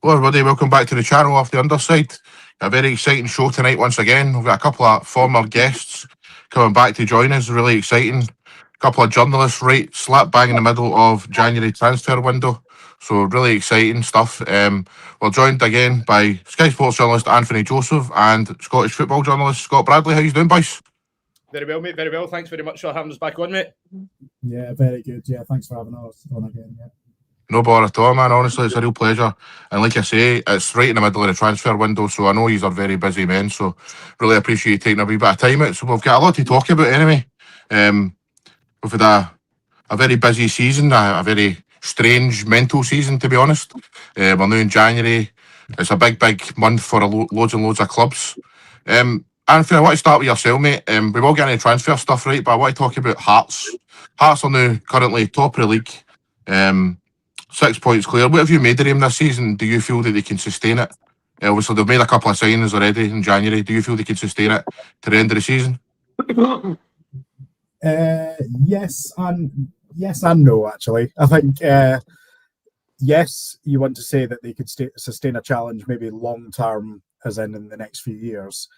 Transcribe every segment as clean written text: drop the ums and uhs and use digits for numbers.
Hello everybody, welcome back to the channel Off the Underside. A very exciting show tonight once again. We've got a couple of former guests coming back to join us, really exciting. A couple of journalists right slap bang in the middle of January transfer window. So really exciting stuff. We're joined again by Sky Sports journalist Anthony Joseph and Scottish football journalist Scott Bradley. How you doing, boys? Very well, mate. Very well. Thanks very much for having us back on, mate. Yeah, very good. Yeah, thanks for having us on again. Yeah. No bother at all, man. Honestly, it's a real pleasure. And like I say, it's right in the middle of the transfer window, so I know you are very busy men, so really appreciate you taking a wee bit of time out. So we've got a lot to talk about anyway. We've had a very busy season, a very strange mental season, to be honest. We're now in January. It's a big month for loads and loads of clubs. Anthony, I want to start with yourself, mate. We will get into transfer stuff, right, but I want to talk about Hearts. Hearts are now currently top of the league. 6 points clear. What have you made of them this season? Do you feel that they can sustain it? Obviously, they've made a couple of signings already in January. Do you feel they can sustain it to the end of the season? Yes and no, actually. I think, yes, you want to say that they could sustain a challenge maybe long-term, as in the next few years,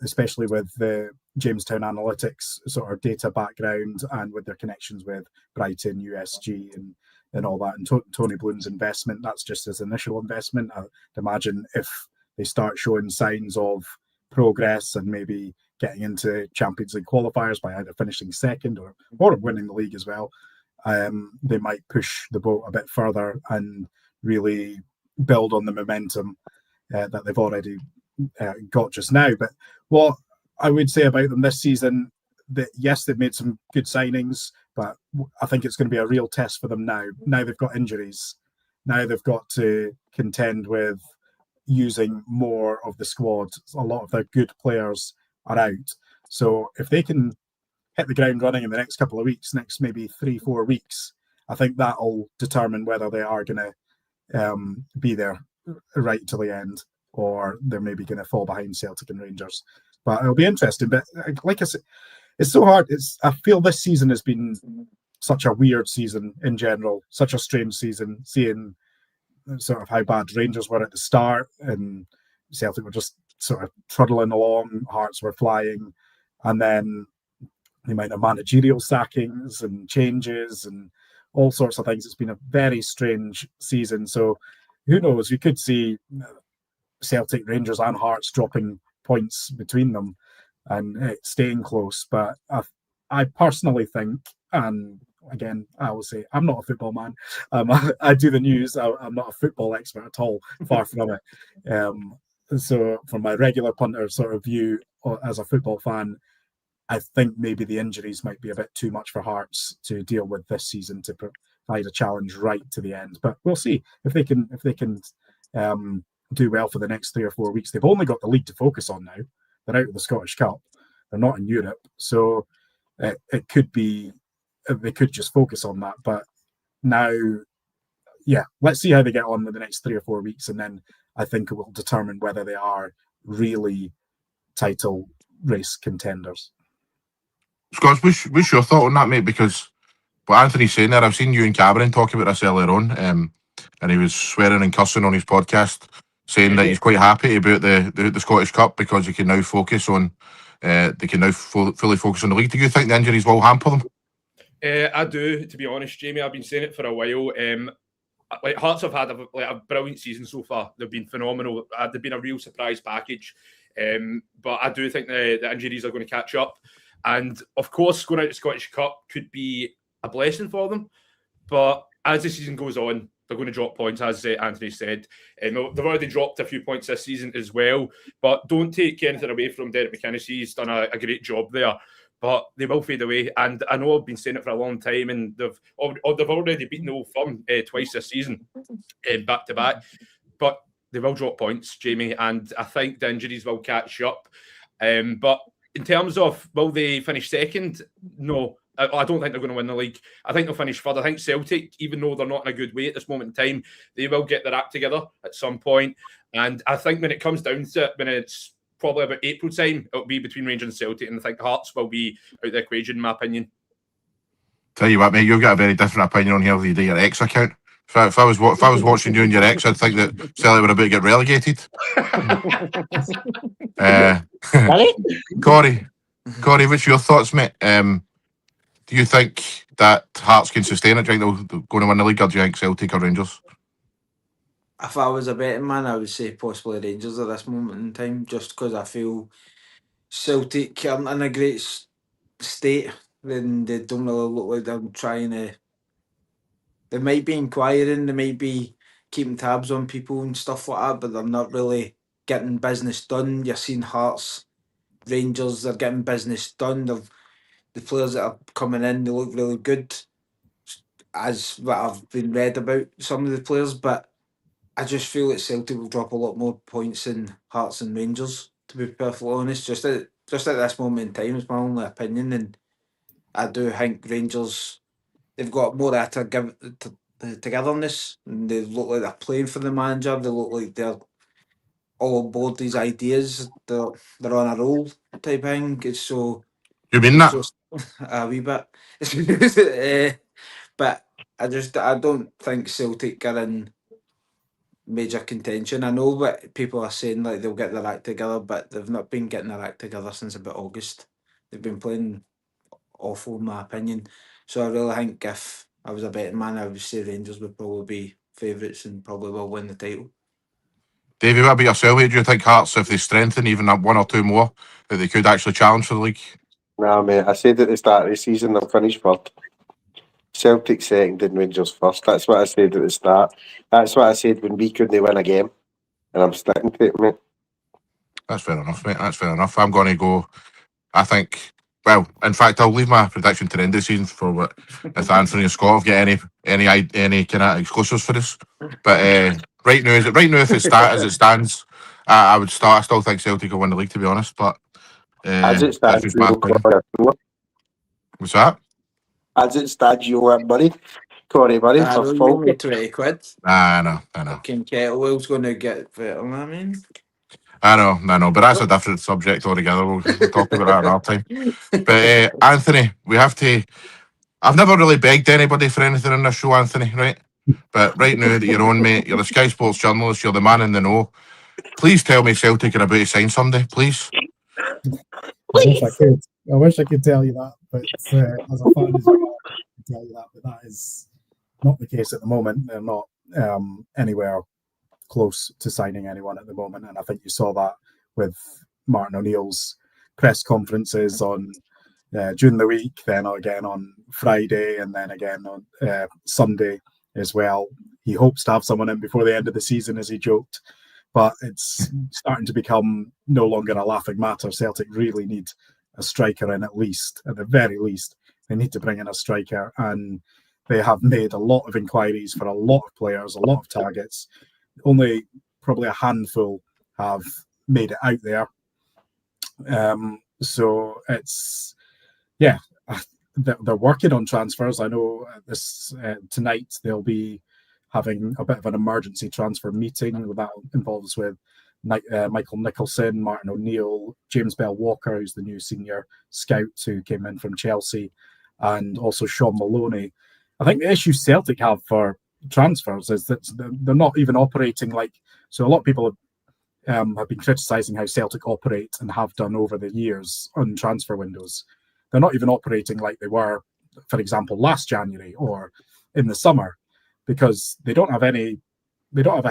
especially with the Jamestown Analytics sort of data background and with their connections with Brighton, USG and all that, and Tony Bloom's investment. That's just his initial investment. I'd imagine if they start showing signs of progress and maybe getting into Champions League qualifiers by either finishing second or winning the league as well, they might push the boat a bit further and really build on the momentum that they've already got just now. But what I would say about them this season, that yes, they've made some good signings, but I think it's going to be a real test for them now. Now they've got injuries. Now they've got to contend with using more of the squad. A lot of their good players are out. So if they can hit the ground running in the next couple of weeks, next maybe 3-4 weeks, I think that'll determine whether they are going to be there right till the end, or they're maybe going to fall behind Celtic and Rangers. But it'll be interesting. But like I said, it's so hard. I feel this season has been such a weird season in general, such a strange season, seeing sort of how bad Rangers were at the start and Celtic were just sort of trundling along, Hearts were flying, and then the amount of managerial sackings and changes and all sorts of things. It's been a very strange season. So who knows? We could see Celtic, Rangers and Hearts dropping points between them and staying close. But I personally think, and again, I will say I'm not a football man. I do the news. I'm not a football expert at all, far from it. So from my regular punter sort of view as a football fan, I think maybe the injuries might be a bit too much for Hearts to deal with this season to provide a challenge right to the end. But we'll see if they can do well for the next 3 or 4 weeks. They've only got the league to focus on now. They're out of the Scottish Cup. They're not in Europe. So it could be, they could just focus on that. But now, yeah, let's see how they get on in the next 3 or 4 weeks. And then I think it will determine whether they are really title race contenders. Scott, what's your thought on that, mate? Because what Anthony's saying there, I've seen you and Cameron talk about this earlier on, and he was swearing and cussing on his podcast, saying that he's quite happy about the Scottish Cup because he can now focus on fully focus on the league. Do you think the injuries will hamper them? I do, to be honest, Jamie. I've been saying it for a while. Like Hearts have had a brilliant season so far. They've been phenomenal. They've been a real surprise package. But I do think the injuries are going to catch up. And of course, going out to Scottish Cup could be a blessing for them. But as the season goes on, they're going to drop points, as Anthony said. They've already dropped a few points this season as well. But don't take anything away from Derek McInnes. He's done a great job there. But they will fade away. And I know I've been saying it for a long time, and they've already beaten the Old Firm twice this season, back to back. But they will drop points, Jamie, and I think the injuries will catch up. But in terms of will they finish second? No, I don't think they're going to win the league. I think they'll finish third. I think Celtic, even though they're not in a good way at this moment in time, they will get their act together at some point. And I think when it comes down to it, when it's probably about April time, it'll be between Rangers and Celtic, and I think Hearts will be out of the equation, in my opinion. Tell you what, mate, you've got a very different opinion on here than you do your ex account. If I was watching you and your ex, I'd think that Celtic were about to get relegated. Really? Corey, what's your thoughts, mate? Do you think that Hearts can sustain it? Do you think they're going to win the league, or do you think Celtic or Rangers? If I was a betting man, I would say possibly Rangers at this moment in time, just because I feel Celtic aren't in a great state. Then they don't really look like they're trying to. They might be inquiring, they might be keeping tabs on people and stuff like that, but they're not really getting business done. You're seeing Hearts, Rangers, they're getting business done. The players that are coming in, they look really good, as what I've been read about some of the players, but I just feel that Celtic will drop a lot more points than Hearts and Rangers, to be perfectly honest. Just at this moment in time, it's my only opinion, and I do think Rangers, they've got more togetherness, and they look like they're playing for the manager. They look like they're all on board these ideas. They're on a roll type thing. So You mean it's that? just a wee bit. But I don't think Celtic are in major contention. I know what people are saying, like they'll get their act together, but they've not been getting their act together since about August. They've been playing awful, in my opinion. So I really think if I was a betting man, I would say Rangers would probably be favourites and probably will win the title. Davey, what about yourself? Do you think Hearts, if they strengthen even that one or two more, that they could actually challenge for the league? Nah, mate, I said at the start of the season they'll finish first. Celtic second and Rangers first. That's what I said at the start. That's what I said when we couldn't win a game. And I'm sticking to it, mate. That's fair enough, mate. That's fair enough. I'm going to go, I think, well, in fact, I'll leave my prediction to the end of the season for what if Anthony and Scott have got any kind of exclusives for us. But right now, if it as it stands, I still think Celtic will win the league, to be honest. But As it that's stands, just my opinion. What's that? As it stands, you want money. Corey money I for know you full. owe me 20 quid. I know. Fucking Kettlewell's going to get better, I mean. I know, but that's a different subject altogether. We'll talk about that another time. But Anthony, we have to. I've never really begged anybody for anything in this show, Anthony, right? But right now that you're on, mate, you're the Sky Sports journalist, you're the man in the know. Please tell me Celtic are about to sign somebody, please. I wish I could tell you that, but as a fan as well, I can tell you that, but that is not the case at the moment. They're not anywhere close to signing anyone at the moment, and I think you saw that with Martin O'Neill's press conferences on during the week, then again on Friday, and then again on Sunday as well. He hopes to have someone in before the end of the season, as he joked, but it's starting to become no longer a laughing matter. Celtic really need a striker in, at the very least. They need to bring in a striker, and they have made a lot of inquiries for a lot of players, a lot of targets. Only probably a handful have made it out there. So it's, yeah, they're working on transfers. I know this tonight they'll be having a bit of an emergency transfer meeting that involves with Michael Nicholson, Martin O'Neill, James Bell-Walker, who's the new senior scout who came in from Chelsea, and also Sean Maloney. I think the issue Celtic have for transfers is that they're not even operating like. So a lot of people have been criticising how Celtic operate and have done over the years on transfer windows. They're not even operating like they were, for example, last January or in the summer, because they don't have a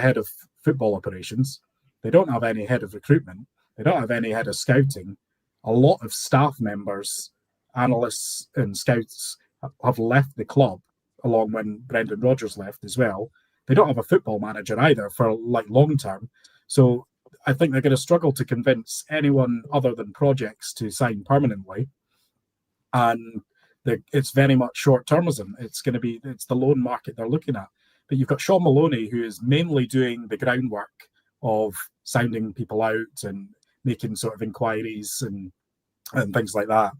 head of football operations. They don't have any head of recruitment. They don't have any head of scouting. A lot of staff members, analysts and scouts have left the club, along when Brendan Rodgers left as well. They don't have a football manager either for long term. So I think they're going to struggle to convince anyone other than projects to sign permanently. And it's very much short-termism. It's the loan market they're looking at. But you've got Sean Maloney, who is mainly doing the groundwork of sounding people out and making sort of inquiries and things like that.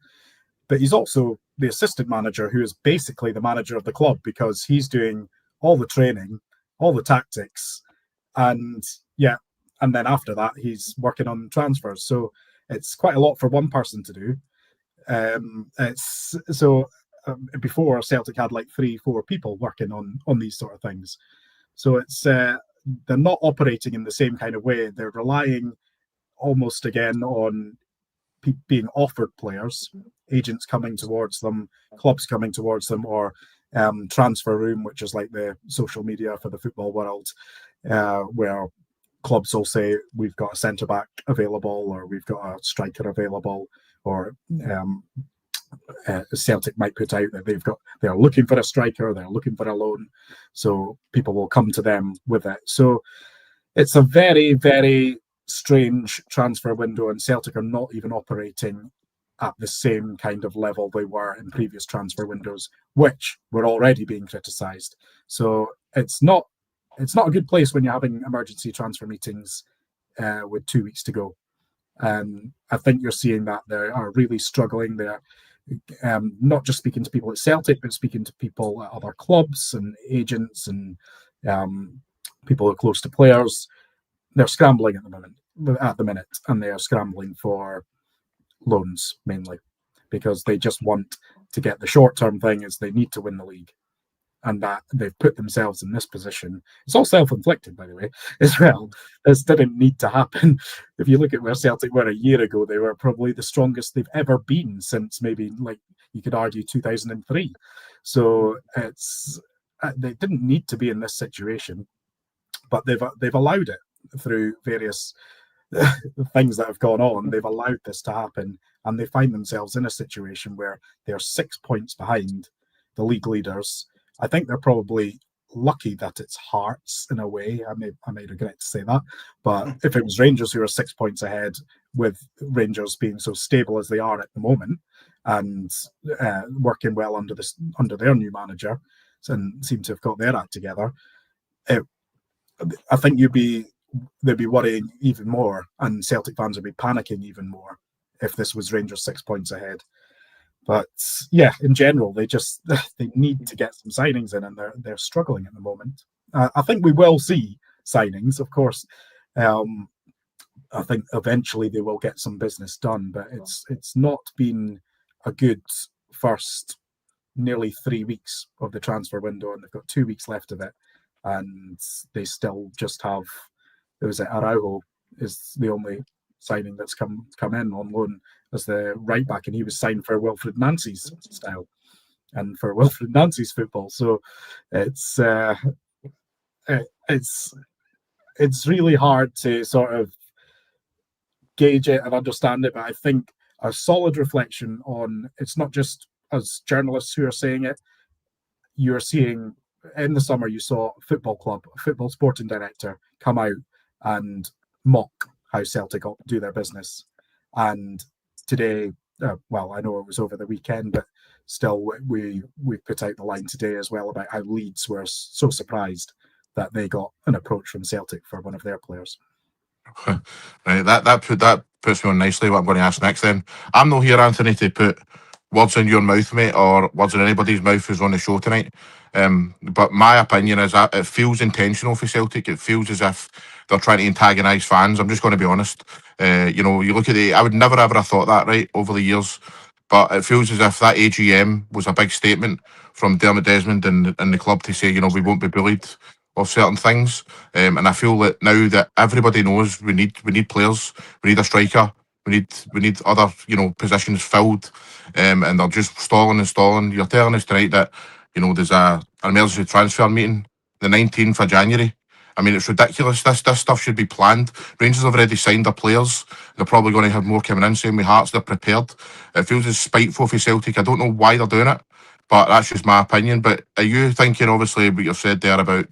But he's also the assistant manager, who is basically the manager of the club, because he's doing all the training, all the tactics, and then after that he's working on transfers. So it's quite a lot for one person to do. before Celtic had like 3-4 people working on these sort of things. So it's they're not operating in the same kind of way. They're relying almost again on being offered players, agents coming towards them, clubs coming towards them, or transfer room, which is like the social media for the football world, where clubs will say we've got a centre back available, or we've got a striker available, or Celtic might put out that they're looking for a striker, they're looking for a loan, so people will come to them with it. So it's a very, very strange transfer window, and Celtic are not even operating at the same kind of level they were in previous transfer windows, which were already being criticised. So it's not a good place when you're having emergency transfer meetings with 2 weeks to go. I think you're seeing that they are really struggling. They're not just speaking to people at Celtic, but speaking to people at other clubs and agents and people who are close to players. They're scrambling at the minute, and they are scrambling for loans mainly because they just want to get the short-term thing is they need to win the league, and that they've put themselves in this position. It's all self-inflicted, by the way, as well. This didn't need to happen. If you look at where Celtic were a year ago, they were probably the strongest they've ever been since maybe, like, you could argue 2003. So they didn't need to be in this situation, but they've allowed it through various things that have gone on. They've allowed this to happen, and they find themselves in a situation where they're 6 points behind the league leaders. I think they're probably lucky that it's Hearts in a way. I may regret to say that, but if it was Rangers who are 6 points ahead, with Rangers being so stable as they are at the moment and working well under their new manager and seem to have got their act together, I think they'd be worrying even more, and Celtic fans would be panicking even more if this was Rangers 6 points ahead. But yeah, in general, they need to get some signings in, and they're struggling at the moment. I think we will see signings, of course. I think eventually they will get some business done, but it's not been a good first nearly 3 weeks of the transfer window, and they've got 2 weeks left of it, and they still just have. It was Araujo is the only signing that's come in on loan as the right back, and he was signed for Wilfred Nancy's style and for Wilfred Nancy's football. So it's really hard to sort of gauge it and understand it. But I think a solid reflection on it's not just as journalists who are saying it. You're seeing in the summer, you saw a football club, a football sporting director come out and mock how Celtic do their business. And today, well, I know it was over the weekend, but still we put out the line today as well about how Leeds were so surprised that they got an approach from Celtic for one of their players. Right, that puts me on nicely what I'm going to ask next then. I'm not here, Anthony, to put words in your mouth, mate, or words in anybody's mouth who's on the show tonight. But my opinion is that it feels intentional for Celtic. It feels as if they're trying to antagonise fans. I'm just going to be honest. You look at I would never ever have thought that, right, over the years. But it feels as if that AGM was a big statement from Dermot Desmond and the club to say, we won't be bullied of certain things. And I feel that now that everybody knows we need players, we need a striker, we need other positions filled, and they're just stalling. You're telling us tonight that there's an emergency transfer meeting the 19th of January. I mean, it's ridiculous. This stuff should be planned. Rangers have already signed their players. They're probably going to have more coming in. Same with Hearts, they're prepared. It feels as spiteful for Celtic. I don't know why they're doing it, but that's just my opinion. But are you thinking, obviously, what you've said there about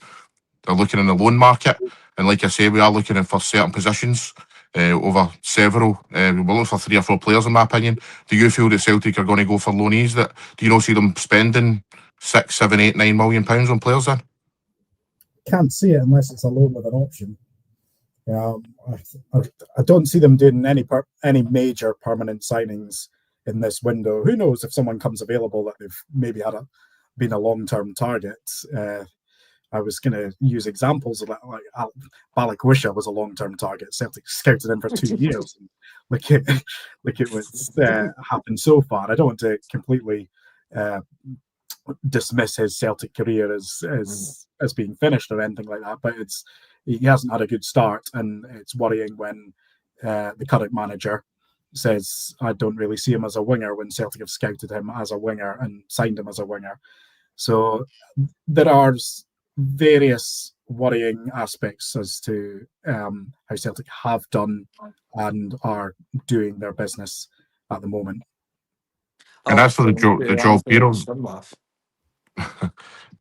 they're looking in the loan market? And like I say, we are looking for certain positions over several. We're looking for 3 or 4 players, in my opinion. Do you feel that Celtic are going to go for loanees? Do you not see them spending £6, £7, £8, £9 million on players then? Can't see it unless it's a loan with an option. I don't see them doing any major permanent signings in this window. Who knows if someone comes available that they've maybe been a long-term target. I was going to use examples of that, like Balikwisha was a long-term target. Celtic scouted him for 2 years. Look at what's happened so far. I don't want to completely uh, dismiss his Celtic career as being finished or anything like that, but he hasn't had a good start, and it's worrying when the current manager says, I don't really see him as a winger, when Celtic have scouted him as a winger and signed him as a winger. So there are various worrying aspects as to how Celtic have done and are doing their business at the moment. And as for the Joe Piro,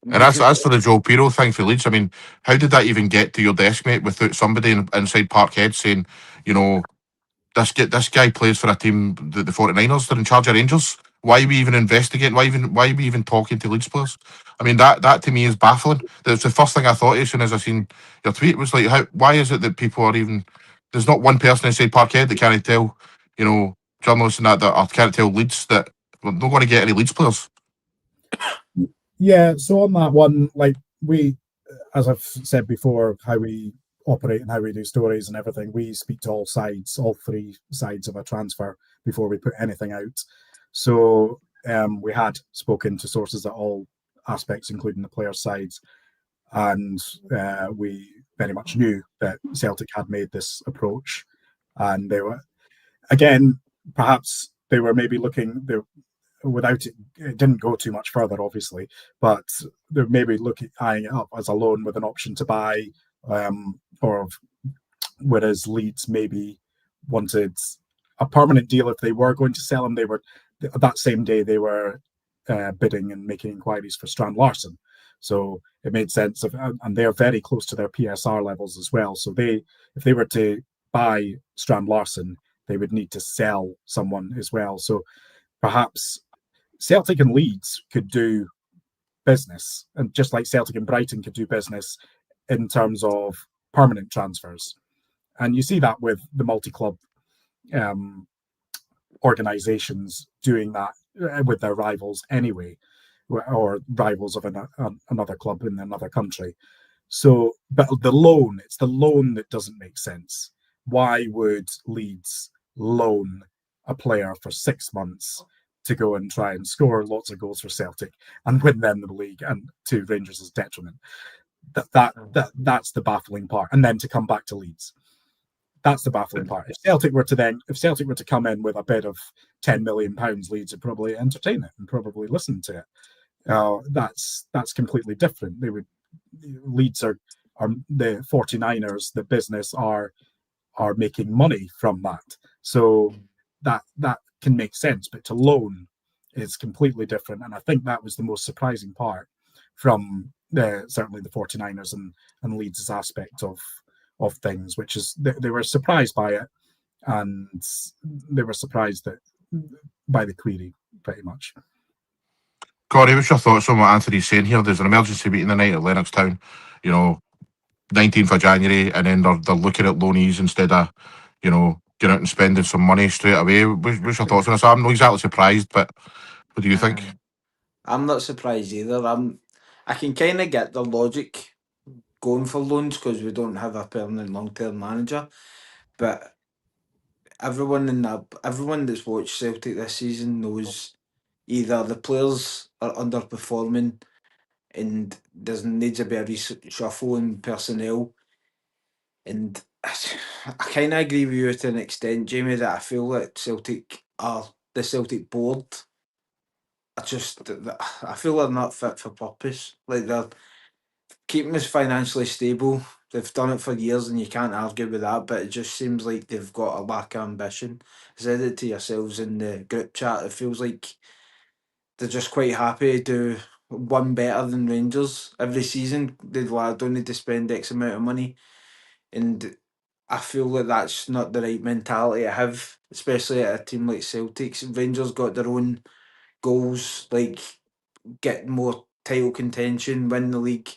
and as for the Joe Piro thing for Leeds, I mean, how did that even get to your desk, mate, without somebody inside Parkhead saying, you know, this guy plays for a team, the 49ers, they're in charge of Rangers. Why are we even investigating? Why are we even talking to Leeds players? I mean, that to me is baffling. That's the first thing I thought as soon as I seen your tweet was like, why is it that people are even, there's not one person inside Parkhead that can't tell, you know, journalists and that or can't tell Leeds that we're not going to get any Leeds players. Yeah, so on that one, like we, as I've said before, how we operate and how we do stories and everything, we speak to all sides, all three sides of a transfer before we put anything out. So we had spoken to sources at all aspects, including the players' sides, and we very much knew that Celtic had made this approach, and they were, again, perhaps they were maybe looking, without it didn't go too much further, obviously, but they're maybe eyeing it up as a loan with an option to buy, or whereas Leeds maybe wanted a permanent deal if they were going to sell him. They were, that same day they were bidding and making inquiries for Strand Larsen, so it made sense and they're very close to their PSR levels as well. So if they were to buy Strand Larsen, they would need to sell someone as well. So perhaps Celtic and Leeds could do business, and just like Celtic and Brighton could do business in terms of permanent transfers. And you see that with the multi-club organisations doing that with their rivals anyway, or rivals of another club in another country. So, but it's the loan that doesn't make sense. Why would Leeds loan a player for 6 months to go and try and score lots of goals for Celtic and win them the league, and to Rangers' detriment? That's the baffling part. And then to come back to Leeds, that's the baffling part. If Celtic were to come in with a bid of £10 million, Leeds would probably entertain it and probably listen to it. That's completely different. Leeds are the 49ers, the business are making money from that. So that can make sense, but to loan is completely different. And I think that was the most surprising part from certainly the 49ers and Leeds' aspect of things, which is they were surprised by it, and they were surprised by the query, pretty much. Corey, what's your thoughts on what Anthony's saying here? There's an emergency meeting tonight at Lennoxtown, 19th of January, and then they're looking at loanees instead of, getting out and spending some money straight away. What's your thoughts on this? I'm not exactly surprised, but what do you think? I'm not surprised either. I can kind of get the logic going for loans because we don't have a permanent long-term manager, but everyone that's watched Celtic this season knows either the players are underperforming and there needs a bit of reshuffle in personnel. And I kind of agree with you to an extent, Jamie, that I feel that the Celtic board I feel they're not fit for purpose. Like, they're keeping us financially stable. They've done it for years and you can't argue with that, but it just seems like they've got a lack of ambition. I said it to yourselves in the group chat. It feels like they're just quite happy to do one better than Rangers every season. I don't need to spend X amount of money. And I feel that that's not the right mentality to have, especially at a team like Celtic. Rangers got their own goals, like get more title contention, win the league,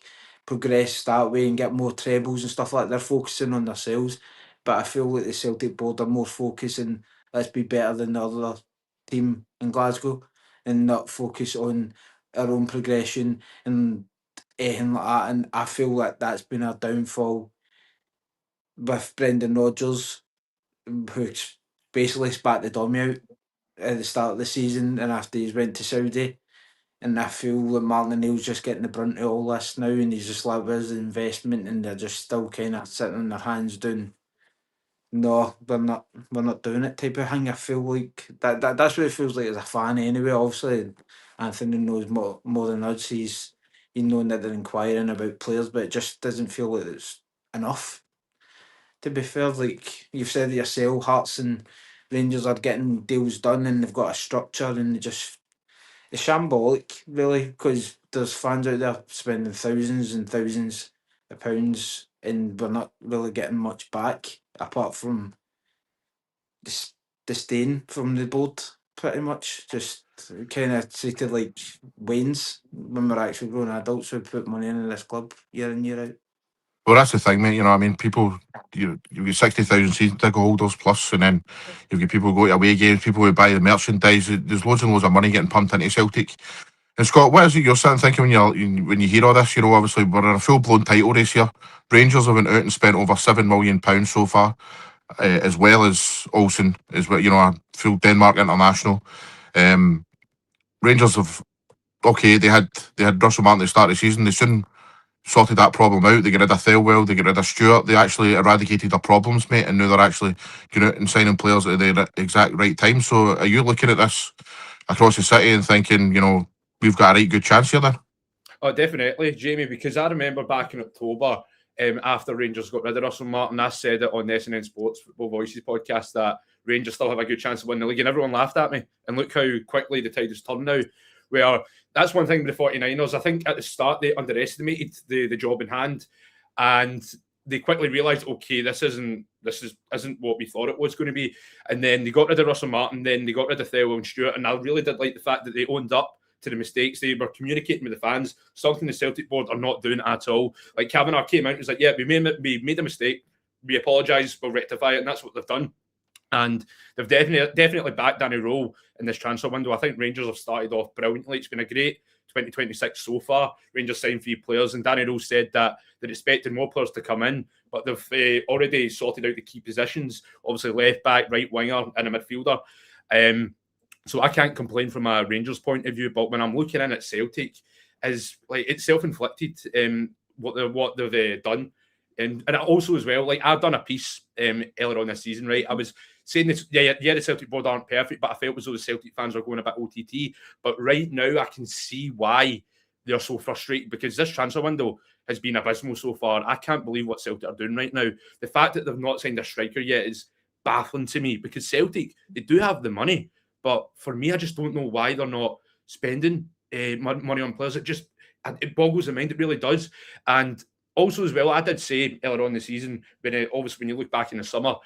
progress that way, and get more trebles and stuff like that. They're focusing on themselves. But I feel like the Celtic board are more focusing, let's be better than the other team in Glasgow, and not focus on our own progression and anything like that. And I feel like that's been a downfall with Brendan Rodgers, who basically spat the dummy out at the start of the season and after he went to Saudi. And I feel that Martin O'Neill's just getting the brunt of all this now, and he's just like, where's the investment? And they're just still kind of sitting on their hands doing, no, we're not doing it type of thing. I feel like that's what it feels like as a fan anyway. Obviously, Anthony knows more than us. He's known that they're inquiring about players, but it just doesn't feel like it's enough. To be fair, like you've said it yourself, Hearts and Rangers are getting deals done, and they've got a structure, and it's shambolic, really, because there's fans out there spending thousands and thousands of pounds, and we're not really getting much back apart from disdain from the board, pretty much. Just kind of treated like Waynes when we're actually grown adults who put money into this club year in, year out. Well, that's the thing, mate. You know, I mean, people, you've got 60,000 season ticket holders plus, and then you've got people who go to away games, people who buy the merchandise. There's loads and loads of money getting pumped into Celtic. And Scott, what is it you're sitting thinking when you hear all this? You know, obviously we're in a full blown title race here. Rangers have went out and spent over £7 million so far, as well as Olsen, as well. You know, a full Denmark international. Rangers have they had Russell Martin at the start of the season. They soon sorted that problem out. They get rid of Thelwell, they get rid of Stewart. They actually eradicated their problems, mate, and now they're actually going out and signing players at the exact right time. So are you looking at this across the city and thinking, you know, we've got a right good chance here then? Oh, definitely, Jamie, because I remember back in October, after Rangers got rid of Russell Martin, I said it on the SNN Sports Football Voices podcast that Rangers still have a good chance of winning the league, and everyone laughed at me. And look how quickly the tide has turned now. Where that's one thing with the 49ers. I think at the start they underestimated the job in hand, and they quickly realised, okay, this isn't what we thought it was going to be. And then they got rid of Russell Martin, then they got rid of Thelwell and Stewart, and I really did like the fact that they owned up to the mistakes. They were communicating with the fans, something the Celtic board are not doing at all. Like Kavanagh came out and was like, yeah, we made a mistake, we apologise, we'll rectify it, and that's what they've done. And they've definitely backed Danny Rowe in this transfer window. I think Rangers have started off brilliantly. It's been a great 2026 so far. Rangers signed 3 players, and Danny Rowe said that they're expecting more players to come in, but they've already sorted out the key positions, obviously left back, right winger, and a midfielder. So I can't complain from a Rangers point of view, but when I'm looking in at Celtic, is like it's self-inflicted what they've done. And also as well, like I've done a piece earlier on this season, right? I was saying this, the Celtic board aren't perfect, but I felt as though the Celtic fans are going a bit OTT. But right now, I can see why they're so frustrated, because this transfer window has been abysmal so far. I can't believe what Celtic are doing right now. The fact that they've not signed a striker yet is baffling to me, because Celtic, they do have the money, but for me, I just don't know why they're not spending money on players. It boggles the mind. It really does. And also, as well, I did say earlier on in the season, obviously when you look back in the summer,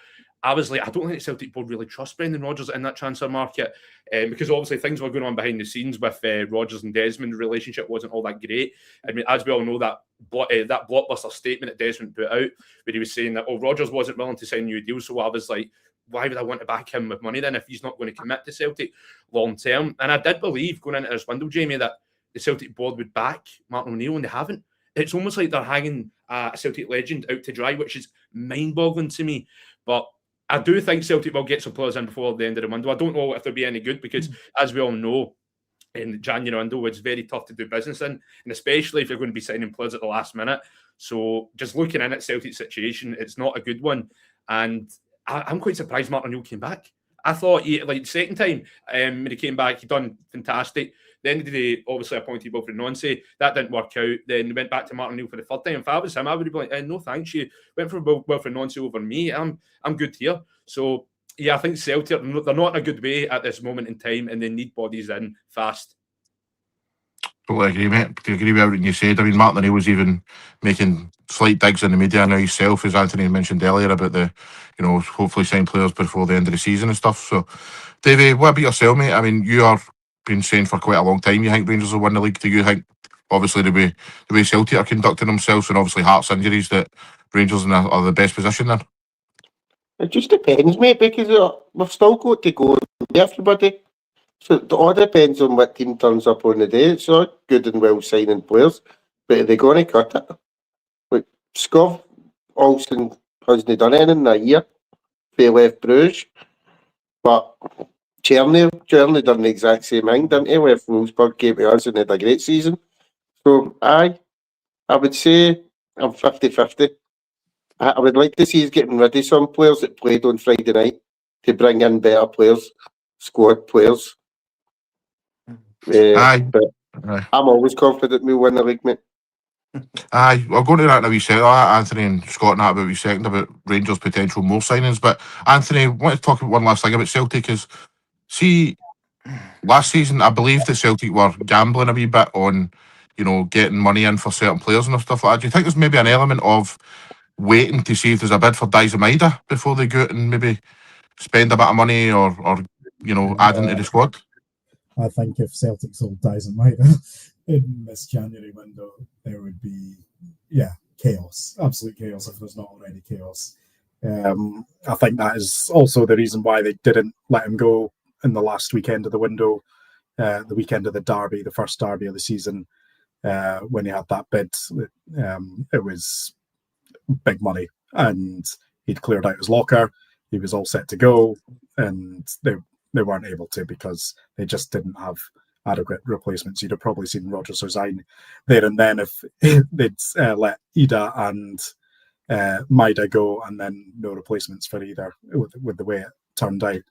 I was like, I don't think the Celtic board really trust Brendan Rodgers in that transfer market, because obviously things were going on behind the scenes with Rodgers and Desmond. The relationship wasn't all that great. I mean, as we all know, that blockbuster statement that Desmond put out, where he was saying that, Rodgers wasn't willing to sign new deals. So I was like, why would I want to back him with money then if he's not going to commit to Celtic long term? And I did believe going into this window, Jamie, that the Celtic board would back Martin O'Neill, and they haven't. It's almost like they're hanging a Celtic legend out to dry, which is mind-boggling to me. But I do think Celtic will get some players in before the end of the window. I don't know if they'll be any good, because, as we all know, in the January window, it's very tough to do business in, and especially if you're going to be signing players at the last minute. So just looking in at Celtic's situation, it's not a good one. And I'm quite surprised Martin O'Neill came back. I thought, the second time when he came back, he done fantastic. Then they obviously appointed Wilfred Nonce. That didn't work out. Then he went back to Martin O'Neill for the third time. If I was him, I would be like, no thanks. You went for Wilfred Nonce over me. I'm good here. So, yeah, I think Celtic, they're not in a good way at this moment in time, and they need bodies in fast. Totally agree, mate. I agree with everything you said. I mean, Martin O'Neill was even making slight digs in the media now himself, as Anthony mentioned earlier, about hopefully sign players before the end of the season and stuff. So, Davey, what about yourself, mate? I mean, you are been saying for quite a long time you think Rangers will win the league. Do you think, obviously, the way Celtic are conducting themselves, and obviously Hearts injuries, that Rangers are the best position then? It just depends, mate, because we've still got to go and everybody. So it all depends on what team turns up on the day. It's all good and well signing players, but are they going to cut it? Like Scov Olsen hasn't done anything in a year. They left Bruges, but Tavernier done the exact same thing, didn't he? With Wolfsburg came to us and had a great season. So, I would say I'm 50-50. I would like to see us getting rid of some players that played on Friday night to bring in better players, squad players. Aye. But Aye. I'm always confident we'll win the league, mate. Aye, we'll go to that in a wee second. Anthony and Scott and that about a wee second about Rangers' potential more signings. But Anthony, I want to talk about one last thing about Celtic. Is see, last season I believe that Celtic were gambling a wee bit on, getting money in for certain players and stuff like that. Do you think there's maybe an element of waiting to see if there's a bid for Dizamida before they go out and maybe spend a bit of money or add into the squad? I think if Celtic sold Dyson Maida in this January window, there would be, chaos, absolute chaos if there's not already chaos. I think that is also the reason why they didn't let him go in the last weekend of the window, the weekend of the derby, the first derby of the season, when he had that bid. It was big money, and he'd cleared out his locker. He was all set to go, and they weren't able to because they just didn't have adequate replacements. You'd have probably seen Rodgers resign there and then if they'd let Ida and Maida go, and then no replacements for either with the way it turned out.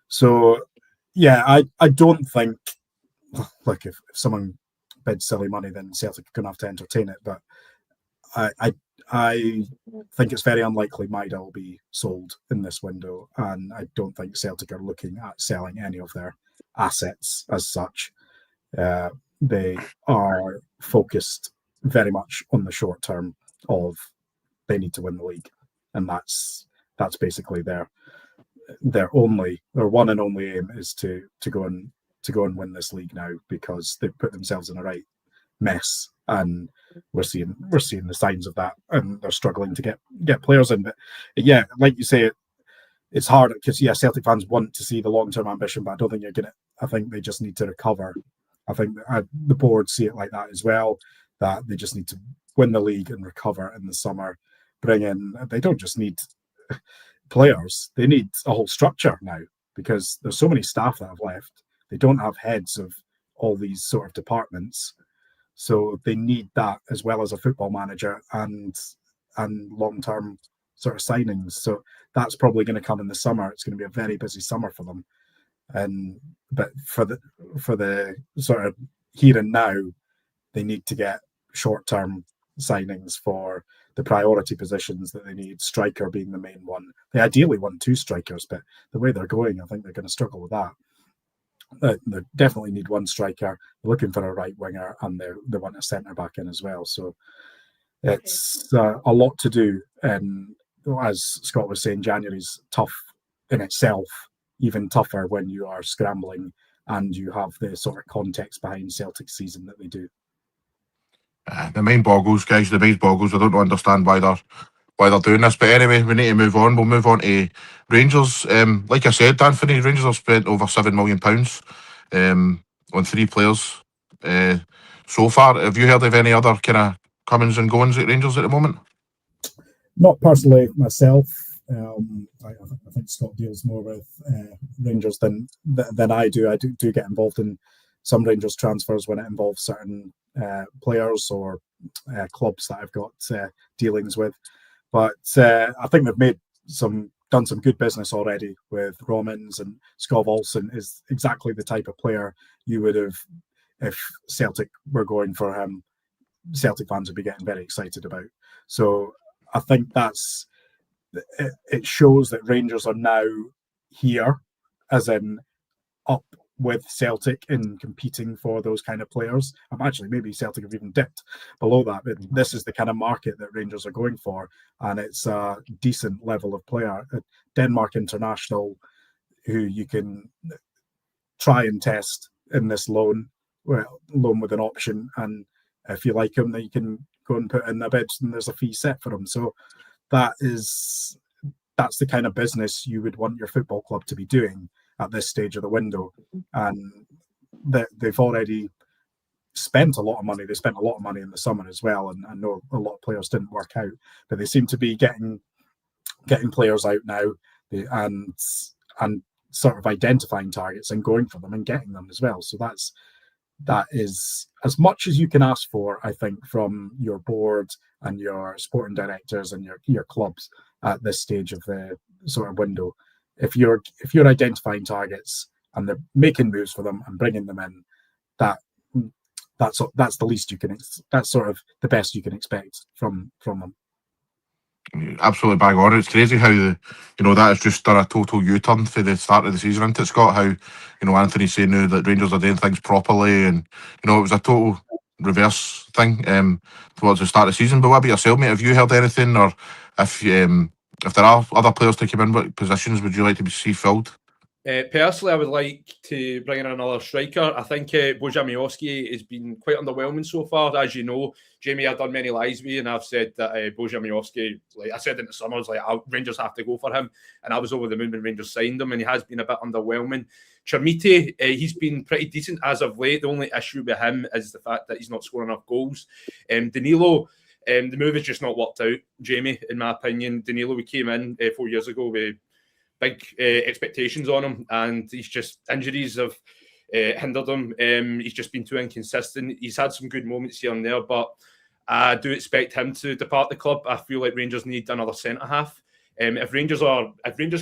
So, I don't think, like, if someone bids silly money, then Celtic are going to have to entertain it. But I think it's very unlikely Maida will be sold in this window, and I don't think Celtic are looking at selling any of their assets as such. They are focused very much on the short term of they need to win the league, and that's basically their one and only aim is to go and win this league now, because they've put themselves in a right mess, and we're seeing the signs of that, and they're struggling to get players in. But like you say, it's hard because Celtic fans want to see the long-term ambition, but I don't think you're gonna. I think they just need to recover. I think the board see it like that as well, that they just need to win the league and recover in the summer. They don't just need players; they need a whole structure now, because there's so many staff that have left. They don't have heads of all these sort of departments. So they need that, as well as a football manager and long-term sort of signings. So that's probably going to come in the summer. It's going to be a very busy summer for them. But for the sort of here and now, they need to get short-term signings for the priority positions that they need, striker being the main one. They ideally want 2 strikers, but the way they're going, I think they're going to struggle with that. They definitely need 1 striker. They're looking for a right winger, and they want a centre back in as well. So it's a lot to do. And as Scott was saying, January's tough in itself, even tougher when you are scrambling and you have the sort of context behind Celtic's season that they do. The mind boggles, guys. The mind boggles. I don't understand why they're doing this. But anyway, we need to move on. We'll move on to Rangers. Like I said, Anthony, Rangers have spent over £7 million on 3 players so far. Have you heard of any other kind of comings and goings at Rangers at the moment? Not personally myself. I think Scott deals more with Rangers than I do. I do get involved in some Rangers transfers when it involves certain players or clubs that I've got dealings with. But I think they've done some good business already with Romans, and Skov Olsen is exactly the type of player you would have, if Celtic were going for him, Celtic fans would be getting very excited about. So I think it shows that Rangers are now here, as in up with Celtic in competing for those kind of players. Actually, maybe Celtic have even dipped below that, but this is the kind of market that Rangers are going for, and it's a decent level of player. A Denmark international who you can try and test in this loan with an option, and if you like him, then you can go and put in a bid, and there's a fee set for him. So that's the kind of business you would want your football club to be doing at this stage of the window. And they've already spent a lot of money. They spent a lot of money in the summer as well, and I know a lot of players didn't work out, but they seem to be getting players out now, and sort of identifying targets and going for them and getting them as well. So that is as much as you can ask for, I think, from your board and your sporting directors and your clubs at this stage of the sort of window. If you're identifying targets and they're making moves for them and bringing them in, that's the least you can. That's sort of the best you can expect from them. Absolutely bang on. It's crazy how that has just done a total U-turn for the start of the season, isn't it, Scott? How Anthony's saying now that Rangers are doing things properly, and it was a total reverse thing towards the start of the season. But what about yourself, mate? Have you heard anything, or if there are other players to come in, what positions would you like to see filled? Personally, I would like to bring in another striker. I think Bojan Miłoski has been quite underwhelming so far. As you know, Jamie, I've done many lies with you, and I've said that Bojan Miłoski, like I said in the summer, I was like, Rangers have to go for him. And I was over the moon when Rangers signed him, and he has been a bit underwhelming. Chermiti, he's been pretty decent as of late. The only issue with him is the fact that he's not scoring enough goals. Danilo, the move has just not worked out, Jamie, in my opinion. Danilo, we came in 4 years ago with big expectations on him, and he's just injuries have hindered him. He's just been too inconsistent. He's had some good moments here and there, but I do expect him to depart the club. I feel like Rangers need another centre half. If Rangers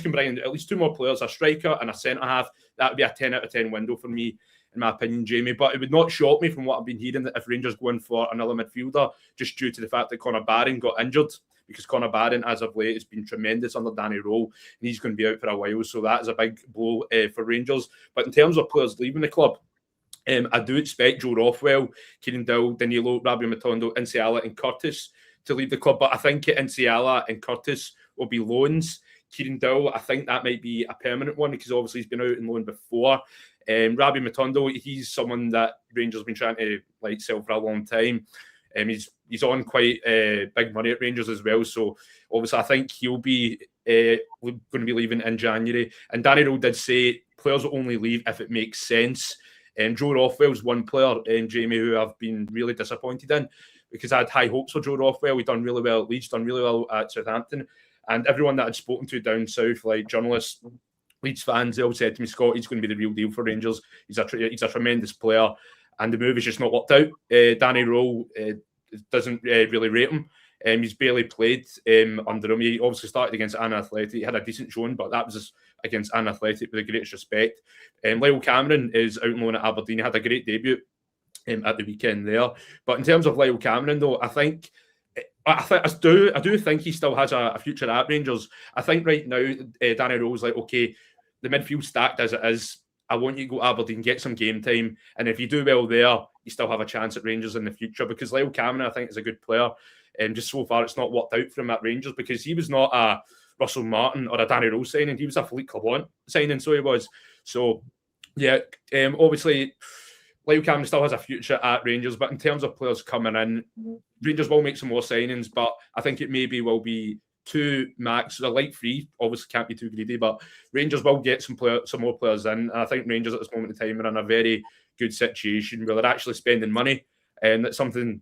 can bring in at least two more players, a striker and a centre half, that would be a 10 out of 10 window for me, in my opinion, Jamie. But it would not shock me from what I've been hearing that if Rangers go in for another midfielder, just due to the fact that Connor Barron got injured. Because Connor Barron, as of late, has been tremendous under Danny Rowe, and he's going to be out for a while. So that is a big blow for Rangers. But in terms of players leaving the club, I do expect Joe Rothwell, Kieran Dowell, Danilo, Rabio Matondo, Inciala and Curtis to leave the club. But I think Inciala and Curtis will be loans. Kieran Dowell, I think that might be a permanent one because obviously he's been out in loan before. Rabio Matondo, he's someone that Rangers have been trying to sell for a long time. He's on quite big money at Rangers as well, so obviously I think he'll be going to be leaving in January. And Danny Rowe did say players will only leave if it makes sense. Joe Rothwell's one player, Jamie, who I've been really disappointed in because I had high hopes for Joe Rothwell. He'd done really well at Leeds, done really well at Southampton, and everyone that I'd spoken to down south, like journalists, Leeds fans, they all said to me, Scott, he's going to be the real deal for Rangers. He's a tremendous player, and the move has just not worked out. Danny Rowe doesn't really rate him. He's barely played under him. He obviously started against Anna Athletic. He had a decent showing, but that was against Anna Athletic with the greatest respect. Lyle Cameron is out on loan at Aberdeen. He had a great debut at the weekend there. But in terms of Lyle Cameron, though, I do think he still has a future at Rangers. I think right now, Danny Rowe's like, okay, the midfield stacked as it is. I want you to go to Aberdeen, get some game time. And if you do well there, you still have a chance at Rangers in the future because Lyle Cameron, I think, is a good player. And just so far, it's not worked out for him at Rangers because he was not a Russell Martin or a Danny Rowe signing. He was a Philippe Clement signing, so he was. So, yeah, obviously, Lyle Cameron still has a future at Rangers. But in terms of players coming in, Rangers will make some more signings, but I think it maybe will be two max. A light three, obviously can't be too greedy, but Rangers will get some more players in. And I think Rangers at this moment in time are in a very good situation where they're actually spending money. And that's something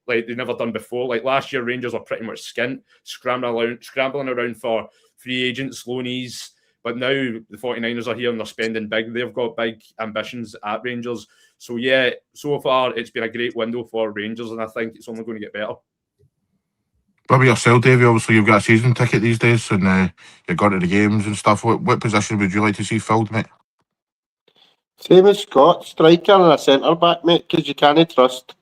like they've never done before. Like last year, Rangers were pretty much skint, scrambling around for free agents, loanees. But now the 49ers are here and they're spending big. They've got big ambitions at Rangers. So yeah, so far it's been a great window for Rangers, and I think it's only going to get better. What about yourself, Davey? Obviously, you've got a season ticket these days, and you've gone to the games and stuff. What position would you like to see filled, mate? Same as Scott, striker and a centre back, mate, because you can't trust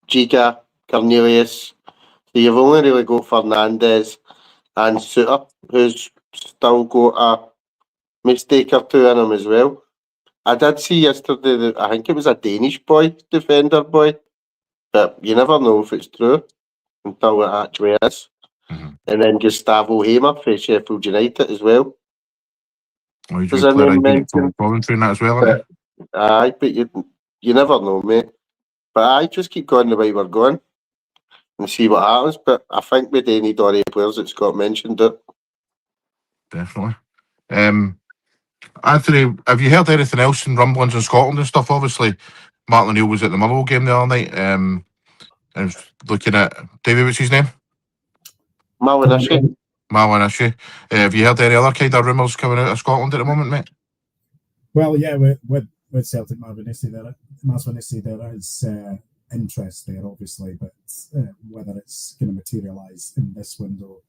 Giga, Cornelius. So you've only really got Fernandez and Suter, who's still got a mistake or two in him as well. I did see yesterday that I think it was a Danish defender boy, but you never know if it's true until it actually is. Mm-hmm. And then Gustavo Hamer for Sheffield United as well. Oh, he's a good player from Coventry and that as well, isn't he? Aye, but you never know, mate. But I just keep going the way we're going and see what happens. But I think we do need all the players that Scott mentioned it. Definitely. Anthony, have you heard anything else in rumblings in Scotland and stuff? Obviously, Martin O'Neill was at the Motherwell game the other night. And I was looking at Davey, what's his name? Marwan Ishii. Have you heard any other kind of rumours coming out of Scotland at the moment, mate? Well, yeah, with Celtic Masvinisi, there is interest there, obviously, but whether it's going to materialise in this window,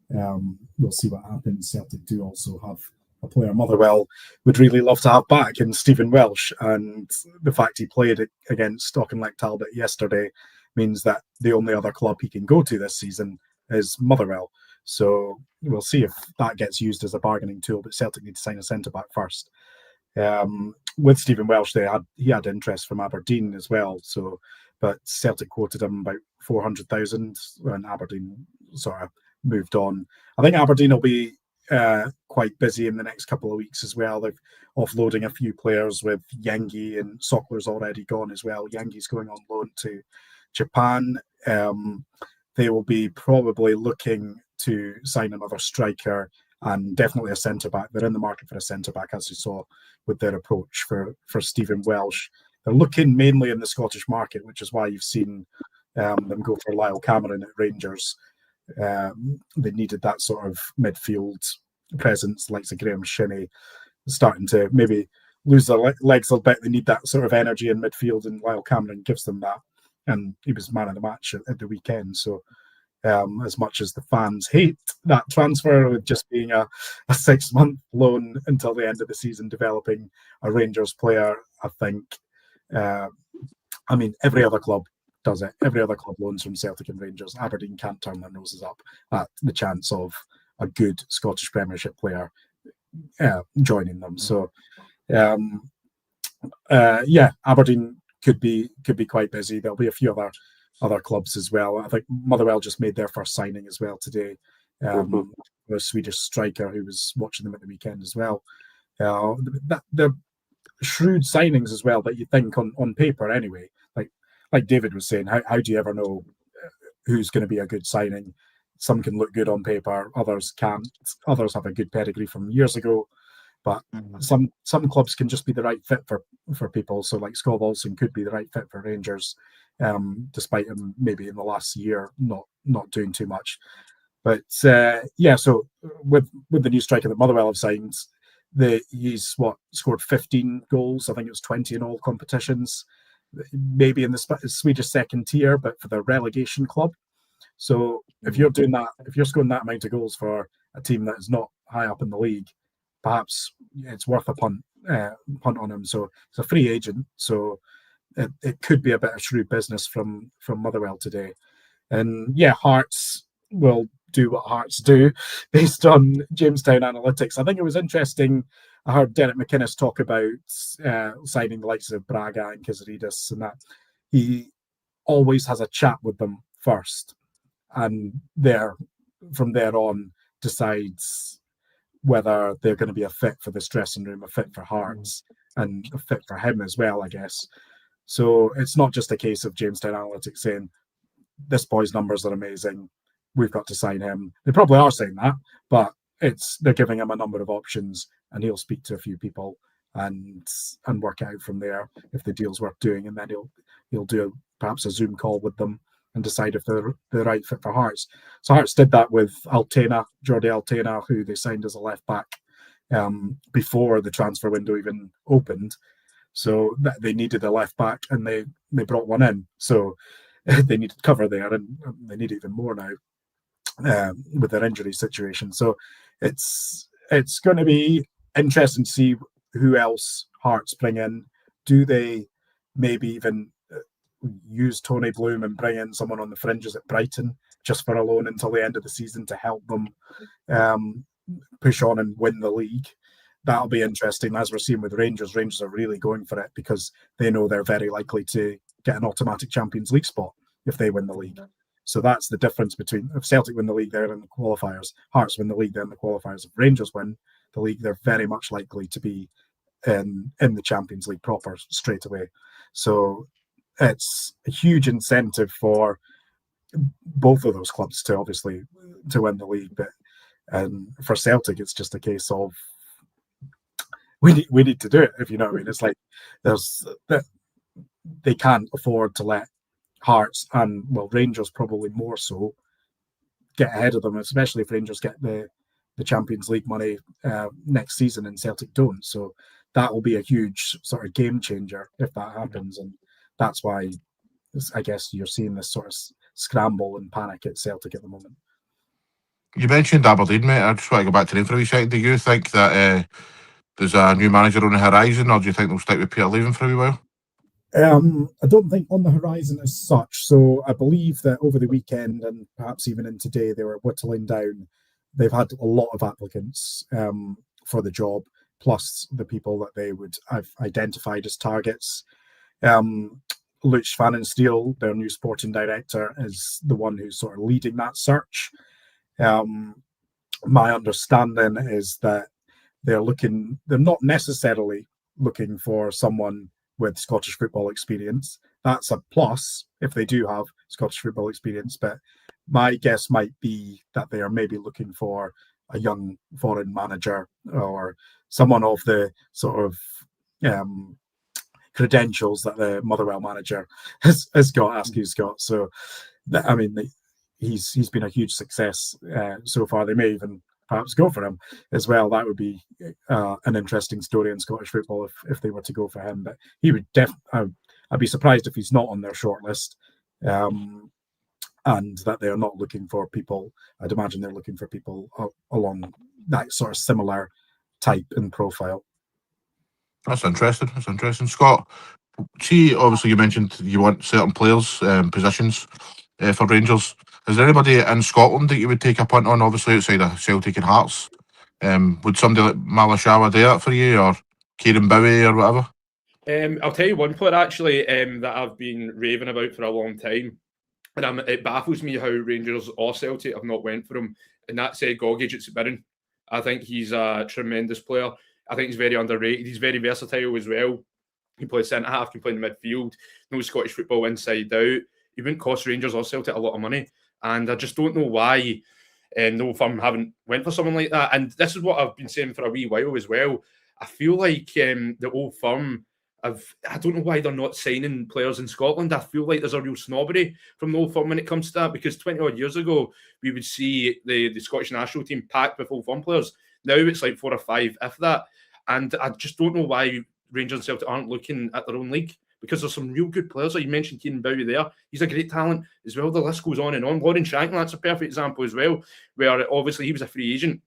we'll see what happens. Celtic do also have a player Motherwell would really love to have back in Stephen Welsh, and the fact he played against Auchinleck Talbot yesterday means that the only other club he can go to this season is Motherwell. So we'll see if that gets used as a bargaining tool, but Celtic need to sign a centre-back first. With Stephen Welsh, he had interest from Aberdeen as well. So, but Celtic quoted him about 400,000, and Aberdeen sort of moved on. I think Aberdeen will be quite busy in the next couple of weeks as well. They're offloading a few players with Yengi, and Sockler's already gone as well. Yengi's going on loan to Japan. They will be probably looking to sign another striker and definitely a centre-back. They're in the market for a centre-back, as you saw with their approach for Stephen Welsh. They're looking mainly in the Scottish market, which is why you've seen them go for Lyle Cameron at Rangers. They needed that sort of midfield presence, like Graham Shinney, starting to maybe lose their legs a little bit. They need that sort of energy in midfield, and Lyle Cameron gives them that. And he was man of the match at the weekend. So as much as the fans hate that transfer with just being a 6-month loan until the end of the season, developing a Rangers player, I think, every other club does it. Every other club loans from Celtic and Rangers. Aberdeen can't turn their noses up at the chance of a good Scottish Premiership player joining them. So, Aberdeen could be quite busy. There'll be a few other clubs as well. I think Motherwell just made their first signing as well today. A Swedish striker who was watching them at the weekend as well. They're shrewd signings as well that you think on paper anyway. Like David was saying, how do you ever know who's going to be a good signing? Some can look good on paper, others can't. Others have a good pedigree from years ago. But some clubs can just be the right fit for people. So like Skov Olsen could be the right fit for Rangers, despite him maybe in the last year not doing too much. But so with the new striker that Motherwell have signed, he's scored 15 goals. I think it was 20 in all competitions. Maybe in the Swedish second tier, but for the relegation club. So if you're doing that, if you're scoring that amount of goals for a team that is not high up in the league, perhaps it's worth a punt on him. So it's a free agent, so it could be a bit of shrewd business from Motherwell today. And Hearts will do what Hearts do based on Jamestown analytics. I think it was interesting. I heard Derek McInnes talk about signing the likes of Braga and Kizarides, and that he always has a chat with them first, and from there on decides whether they're going to be a fit for this dressing room, a fit for Hearts, and a fit for him as well, I guess. So it's not just a case of Jamestown Analytics saying, this boy's numbers are amazing, we've got to sign him. They probably are saying that, but they're giving him a number of options, and he'll speak to a few people and work out from there if the deal's worth doing, and then he'll do perhaps a Zoom call with them and decide if they're the right fit for Hearts. So Hearts did that with Jordi Altena, who they signed as a left back before the transfer window even opened. So they needed a left back, and they brought one in. So they needed cover there, and they need even more now with their injury situation. So it's going to be interesting to see who else Hearts bring in. Do they maybe even use Tony Bloom and bring in someone on the fringes at Brighton just for a loan until the end of the season to help them push on and win the league? That'll be interesting. As we're seeing with Rangers are really going for it because they know they're very likely to get an automatic Champions League spot if they win the league. So that's the difference between if Celtic win the league, they're in the qualifiers. Hearts win the league, they're in the qualifiers. If Rangers win the league, they're very much likely to be in the Champions League proper straight away. So it's a huge incentive for both of those clubs to obviously to win the league. But for Celtic, it's just a case of we need to do it, if you know what I mean. It's like they can't afford to let Hearts and Rangers probably more so get ahead of them, especially if Rangers get the Champions League money next season and Celtic don't. So that will be a huge sort of game changer if that happens, and that's why I guess you're seeing this sort of scramble and panic at Celtic at the moment. You mentioned Aberdeen, mate. I just want to go back to them for a wee second. Do you think that there's a new manager on the horizon, or do you think they'll stick with Peter Leaving for a wee while? I don't think on the horizon as such. So I believe that over the weekend and perhaps even in today, they were whittling down. They've had a lot of applicants for the job, plus the people that they would have identified as targets. Luch Van den Steel, their new sporting director, is the one who's sort of leading that search. My understanding is that they're not necessarily looking for someone with Scottish football experience. That's a plus if they do have Scottish football experience, but my guess might be that they are maybe looking for a young foreign manager or someone of the sort of credentials that the Motherwell manager has got, Askew's got. So, I mean, he's been a huge success so far. They may even perhaps go for him as well. That would be an interesting story in Scottish football if they were to go for him. But he would I'd be surprised if he's not on their shortlist, and that they are not looking for people. I'd imagine they're looking for people along that sort of similar type and profile. That's interesting. Scott, see, obviously you mentioned you want certain players, positions for Rangers. Is there anybody in Scotland that you would take a punt on, obviously outside of Celtic and Hearts? Would somebody like Malashawa do that for you, or Kieran Bowie or whatever? I'll tell you one player actually that I've been raving about for a long time, and it baffles me how Rangers or Celtic have not went for him, and that's Gogic at St Mirren. I think he's a tremendous player. I think he's very underrated. He's very versatile as well. He can play centre half, can play in the midfield, knows Scottish football inside out. He wouldn't cost Rangers or Celtic a lot of money, and I just don't know why no firm haven't went for someone like that. And this is what I've been saying for a wee while as well. I feel like the old firm I don't know why they're not signing players in Scotland. I feel like there's a real snobbery from the old firm when it comes to that, because 20 odd years ago we would see the Scottish national team packed with old firm players. Now it's like 4 or 5, if that. And I just don't know why Rangers and Celtic aren't looking at their own league, because there's some real good players. Like you mentioned Kieran Bowie there. He's a great talent as well. The list goes on and on. Lauren Shanklin, that's a perfect example as well, where obviously he was a free agent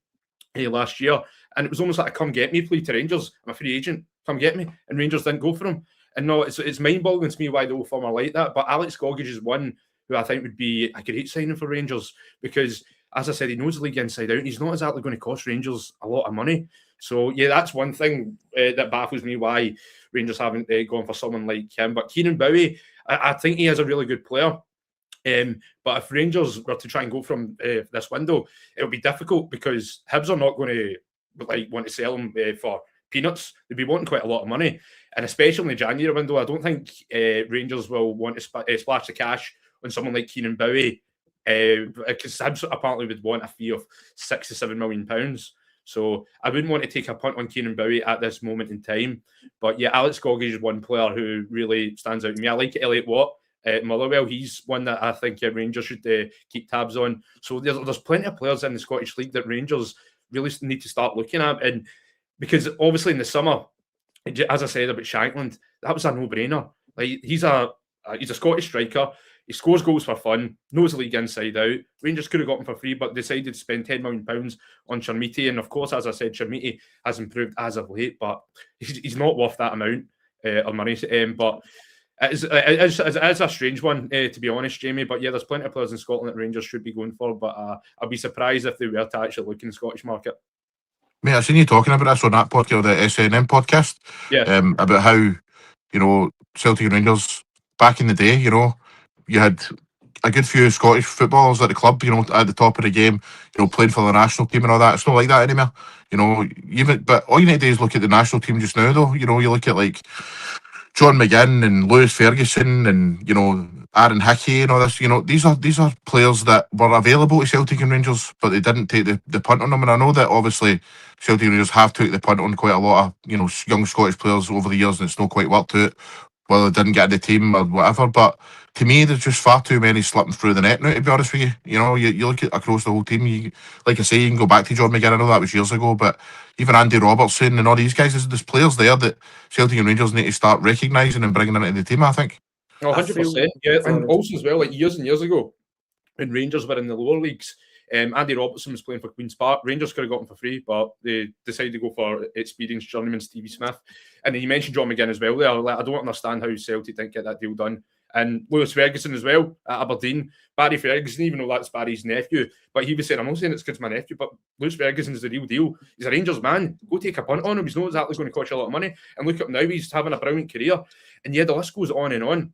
last year, and it was almost like a come get me plea to Rangers. I'm a free agent, come get me. And Rangers didn't go for him. And no, it's mind-boggling to me why the old firm are like that. But Alex Gogic is one who I think would be a great signing for Rangers, because, as I said, he knows the league inside out, and he's not exactly going to cost Rangers a lot of money. So, yeah, that's one thing that baffles me, why Rangers haven't gone for someone like him. But Kieran Bowie, I think he is a really good player. But if Rangers were to try and go from this window, it'll be difficult, because Hibs are not going to want to sell him for peanuts. They'd be wanting quite a lot of money. And especially in the January window, I don't think Rangers will want to splash the cash on someone like Kieran Bowie, because Hibs apparently would want a fee of £6 to £7 million. So I wouldn't want to take a punt on Kieran Bowie at this moment in time. But yeah, Alex Gogic is one player who really stands out to me. I like Elliot Watt at Motherwell. He's one that I think Rangers should keep tabs on. So there's plenty of players in the Scottish League that Rangers really need to start looking at. And because obviously in the summer, as I said about Shankland, that was a no-brainer. Like he's a Scottish striker. He scores goals for fun, knows the league inside out. Rangers could have got him for free, but decided to spend £10 million on Chermiti. And of course, as I said, Chermiti has improved as of late, but he's not worth that amount of money. But it is a strange one, to be honest, Jamie. But yeah, there's plenty of players in Scotland that Rangers should be going for. But I'd be surprised if they were to actually look in the Scottish market. Mate, I've seen you talking about this on that podcast, the SNM podcast. Yeah. About how, Celtic and Rangers back in the day, you had a good few Scottish footballers at the club, at the top of the game, playing for the national team and all that. It's not like that anymore, but all you need to do is look at the national team just now, though. You look at like John McGinn and Lewis Ferguson and, Aaron Hickey and all this, these are players that were available to Celtic and Rangers, but they didn't take the punt on them. And I know that obviously Celtic and Rangers have taken the punt on quite a lot of, young Scottish players over the years, and it's not quite worked out, whether they didn't get in the team or whatever. But to me, there's just far too many slipping through the net now, to be honest with you. You know, you look at across the whole team, like I say, you can go back to John McGinn, I know that was years ago, but even Andy Robertson and all these guys, there's players there that Celtic and Rangers need to start recognising and bringing into the team, I think. Oh, I 100%. feel- Yeah, and Sorry. also as well, like years and years ago, when Rangers were in the lower leagues, Andy Robertson was playing for Queen's Park. Rangers could have got him for free, but they decided to go for experienced journeyman Stevie Smith. And then you mentioned John McGinn as well there. Like, I don't understand how Celtic didn't get that deal done. And Lewis Ferguson as well at Aberdeen. Barry Ferguson, even though that's Barry's nephew, but he was saying, I'm not saying it's because my nephew, but Lewis Ferguson is the real deal. He's a Rangers man. Go take a punt on him. He's not exactly going to cost you a lot of money. And look at him now, he's having a brilliant career. And yeah, the list goes on and on.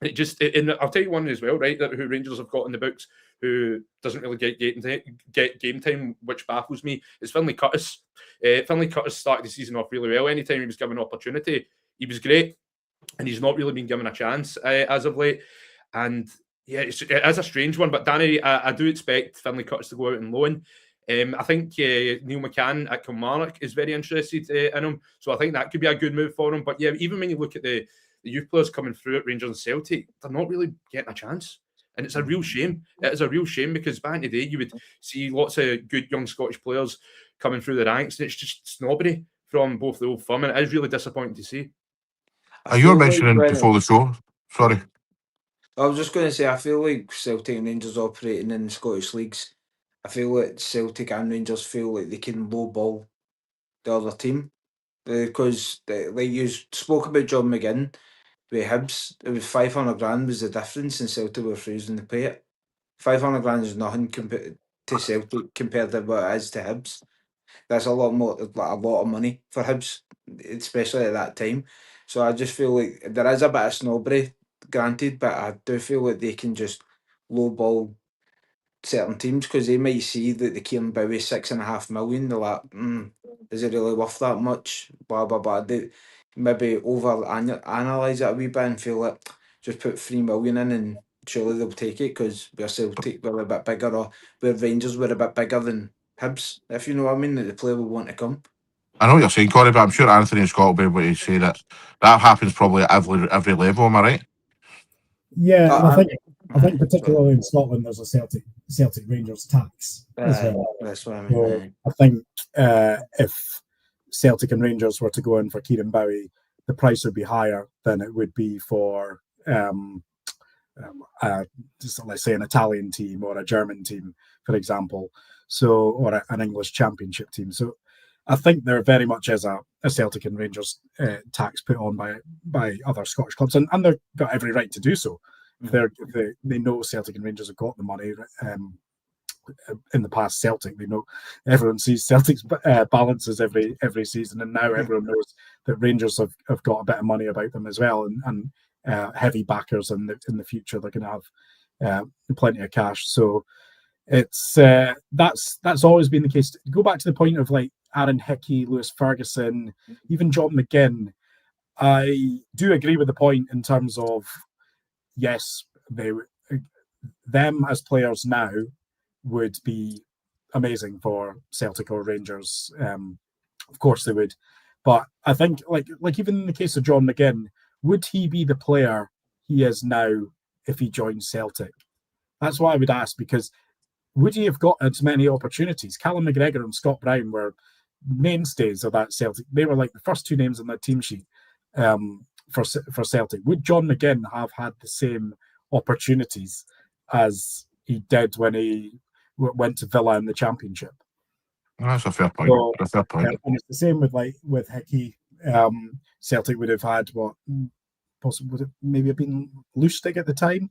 And I'll tell you one as well, right? That who Rangers have got in the books who doesn't really get game time, which baffles me, is Finlay Curtis. Finlay Curtis started the season off really well. Anytime he was given an opportunity, he was great, and he's not really been given a chance as of late. And yeah, it is a strange one. But Danny, I do expect Finlay Curtis to go out and loan. I think Neil McCann at Kilmarnock is very interested in him, so I think that could be a good move for him. But yeah, even when you look at the youth players coming through at Rangers and Celtic, they're not really getting a chance. And it's a real shame. It is a real shame because back in the day, you would see lots of good young Scottish players coming through the ranks, and it's just snobbery from both the old firm, and it is really disappointing to see. You were mentioning before the show, sorry. I was just going to say, I feel like Celtic and Rangers operating in Scottish leagues, I feel like Celtic and Rangers feel like they can lowball the other team. Because, like you spoke about John McGinn with Hibs, it was 500 grand was the difference, and Celtic were refusing to pay it. 500 grand is nothing compared to Celtic compared to what it is to Hibs. That's a lot more, like a lot of money for Hibs, especially at that time. So I just feel like there is a bit of snobbery, granted, but I do feel like they can just lowball certain teams because they might see that the Kieran Bowie 6.5 million. They're like, is it really worth that much? Blah blah blah. They maybe over analyze it a wee bit and feel like just put 3 million in and surely they'll take it because we're Celtic, we're a bit bigger, or we're Rangers, we're a bit bigger than Hibs, if you know what I mean, that the player will want to come. I know what you're saying, Corey, but I'm sure Anthony and Scott will be able to say that happens probably at every level, am I right? Yeah, and I think sorry. particularly in Scotland, there's a Celtic Rangers tax as well. That's what I mean. So I think if Celtic and Rangers were to go in for Kieran Bowie, the price would be higher than it would be for just let's say an Italian team or a German team, for example. So, or an English Championship team. So, I think there very much is a Celtic and Rangers tax put on by other Scottish clubs, and they've got every right to do so. They know Celtic and Rangers have got the money. In the past, Celtic, they know everyone sees Celtic's balances every season, and now everyone knows that Rangers have got a bit of money about them as well, and heavy backers in the future. They're going to have plenty of cash. So it's that's always been the case. Go back to the point of like Aaron Hickey, Lewis Ferguson, even John McGinn. I do agree with the point in terms of yes, them as players now would be amazing for Celtic or Rangers. Of course they would, but I think like even in the case of John McGinn, would he be the player he is now if he joins Celtic? That's what I would ask, because would he have got as many opportunities? Callum McGregor and Scott Brown were mainstays of that Celtic. They were like the first two names on that team sheet for Celtic. Would John McGinn have had the same opportunities as he did when he went to Villa in the Championship? That's a fair point. So, That's a fair point. and it's the same with Hickey. Celtic would have had possibly would it maybe have been Lustig at the time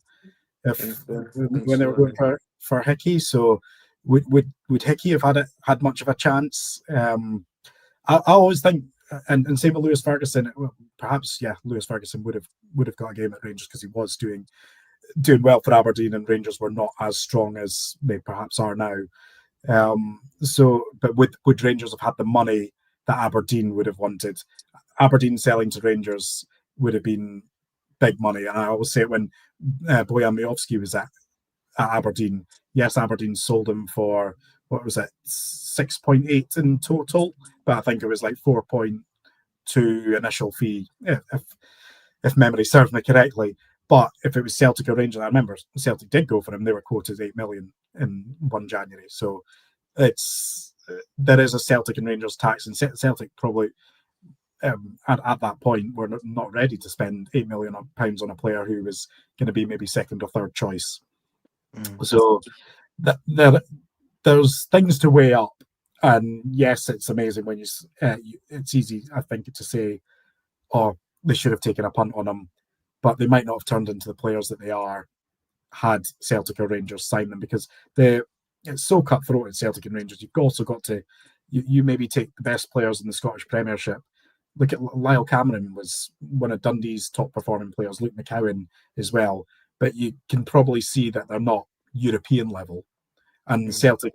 when they were going for Hickey. So would Hickey have had much of a chance? I always think, and same with Lewis Ferguson. Well, perhaps Lewis Ferguson would have got a game at Rangers because he was doing well for Aberdeen, and Rangers were not as strong as they perhaps are now. But would Rangers have had the money that Aberdeen would have wanted? Aberdeen selling to Rangers would have been big money, and I always say it when Bojan Miovski was at Aberdeen. Yes, Aberdeen sold him for, what was it, 6.8 in total, but I think it was like 4.2 initial fee, if memory serves me correctly. But if it was Celtic or Rangers, I remember Celtic did go for him. They were quoted 8 million in 1 January. So there is a Celtic and Rangers tax, and Celtic probably at that point were not ready to spend £8 million on a player who was going to be maybe second or third choice. So there's things to weigh up. And yes, it's amazing when it's easy, I think, to say, oh, they should have taken a punt on him, but they might not have turned into the players that they are had Celtic or Rangers signed them, because it's so cutthroat at Celtic and Rangers. You've also got to, you maybe take the best players in the Scottish Premiership. Look at Lyle Cameron, was one of Dundee's top performing players, Luke McCowan as well, but you can probably see that they're not European level. And Celtic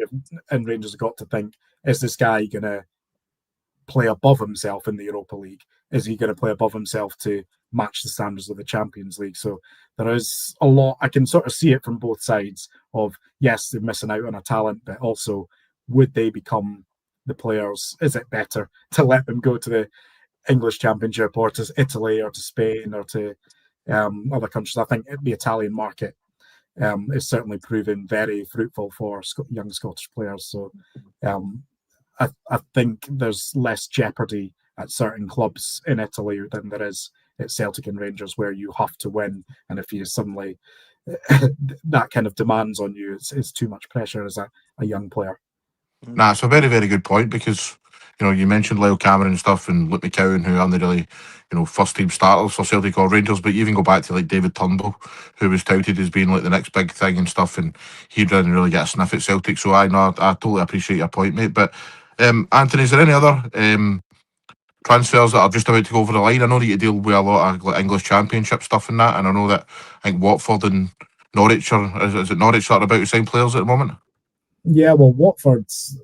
and Rangers have got to think, is this guy going to play above himself in the Europa League? Is he going to play above himself to match the standards of the Champions League? So there is a lot. I can sort of see it from both sides of, yes, they're missing out on a talent, but also, would they become the players? Is it better to let them go to the English Championship or to Italy or to Spain or to other countries? I think the Italian market is certainly proving very fruitful for young Scottish players. So I think there's less jeopardy at certain clubs in Italy than there is at Celtic and Rangers, where you have to win. And if you suddenly that kind of demands on you, it's too much pressure as a young player. Nah, it's a very, very good point, because you mentioned Lyle Cameron and stuff, and Luke McCowan, who aren't really, first team starters for Celtic or Rangers, but you even go back to like David Turnbull, who was touted as being like the next big thing and stuff, and he didn't really get a sniff at Celtic. So I totally appreciate your point, mate. But Anthony, is there any other transfers that are just about to go over the line? I know that you deal with a lot of like English Championship stuff and that, and I know that I think Watford and Norwich is it Norwich that are about to sign players at the moment? Yeah, well, Watford's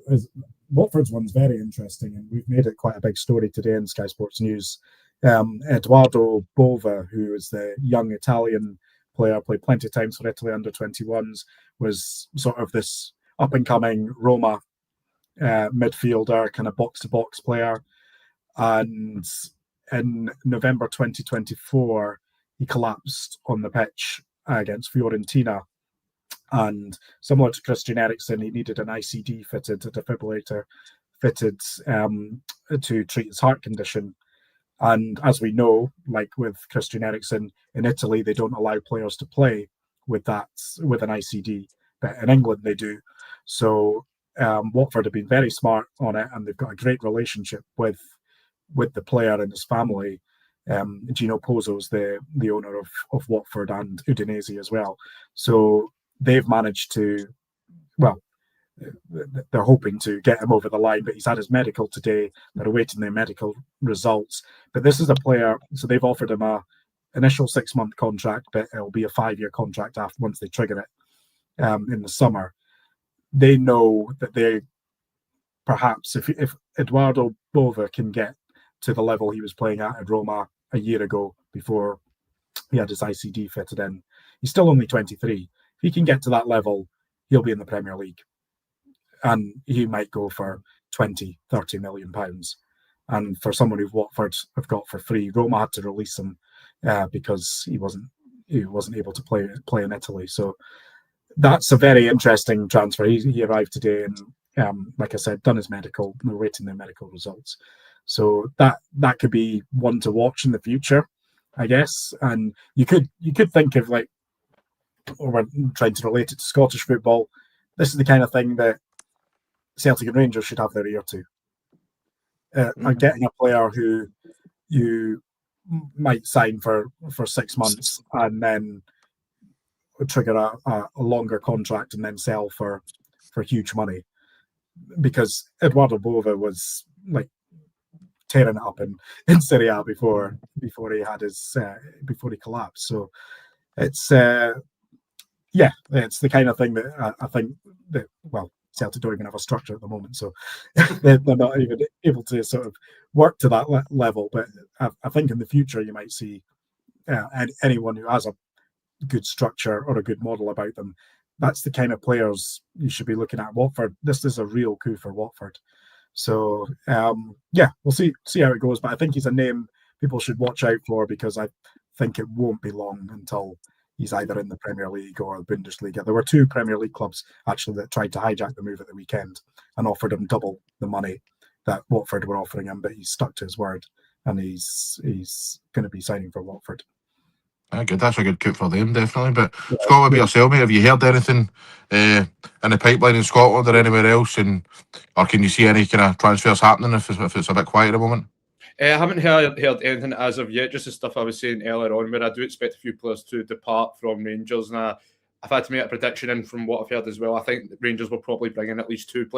one's very interesting, and we've made it quite a big story today in Sky Sports News. Edoardo Bova, who is the young Italian player, played plenty of times for Italy under 21s, was sort of this up and coming Roma midfielder, kind of box to box player. And in November 2024, he collapsed on the pitch against Fiorentina. And similar to Christian Eriksen, he needed an ICD fitted, a defibrillator fitted to treat his heart condition. And as we know, like with Christian Eriksen, in Italy, they don't allow players to play with an ICD, but in England they do. So Watford have been very smart on it, and they've got a great relationship with the player and his family. Gino Pozzo's the owner of Watford and Udinese as well. So they've managed to, well, they're hoping to get him over the line, but he's had his medical today. They're awaiting their medical results. But this is a player, so they've offered him a initial 6-month contract, but it'll be a 5-year contract after once they trigger it in the summer. They know that they perhaps, if Edoardo Bova can get to the level he was playing at Roma a year ago before he had his ICD fitted in, he's still only 23. If he can get to that level, he'll be in the Premier League. And he might go for 20, 30 million pounds. And for someone who Watford have got for free, Roma had to release him because he wasn't able to play in Italy. So that's a very interesting transfer. He arrived today, and like I said, done his medical. We're waiting their medical results. So that could be one to watch in the future, I guess. And you could think of, like, or we're trying to relate it to Scottish football. This is the kind of thing that Celtic and Rangers should have their ear to. Getting a player who you might sign for 6 months and then trigger a longer contract and then sell for huge money. Because Edoardo Bova was like tearing it up in Serie A before he had before he collapsed. So it's it's the kind of thing that I think that, well, Celtic don't even have a structure at the moment, so they're not even able to sort of work to that level. But I think in the future you might see anyone who has a good structure or a good model about them. That's the kind of players you should be looking at. Watford, this is a real coup for Watford. So we'll see how it goes. But I think he's a name people should watch out for, because I think it won't be long until he's either in the Premier League or the Bundesliga. There were 2 Premier League clubs actually that tried to hijack the move at the weekend and offered him double the money that Watford were offering him, but he's stuck to his word and he's going to be signing for Watford. Good. That's a good coup for them, definitely. But Scott, what about yourself, mate? Have you heard anything in the pipeline in Scotland or anywhere else, or can you see any kind of transfers happening if it's a bit quiet at the moment? I haven't heard anything as of yet, just the stuff I was saying earlier on, where I do expect a few players to depart from Rangers. And I've had to make a prediction, and from what I've heard as well, I think Rangers will probably bring in at least 2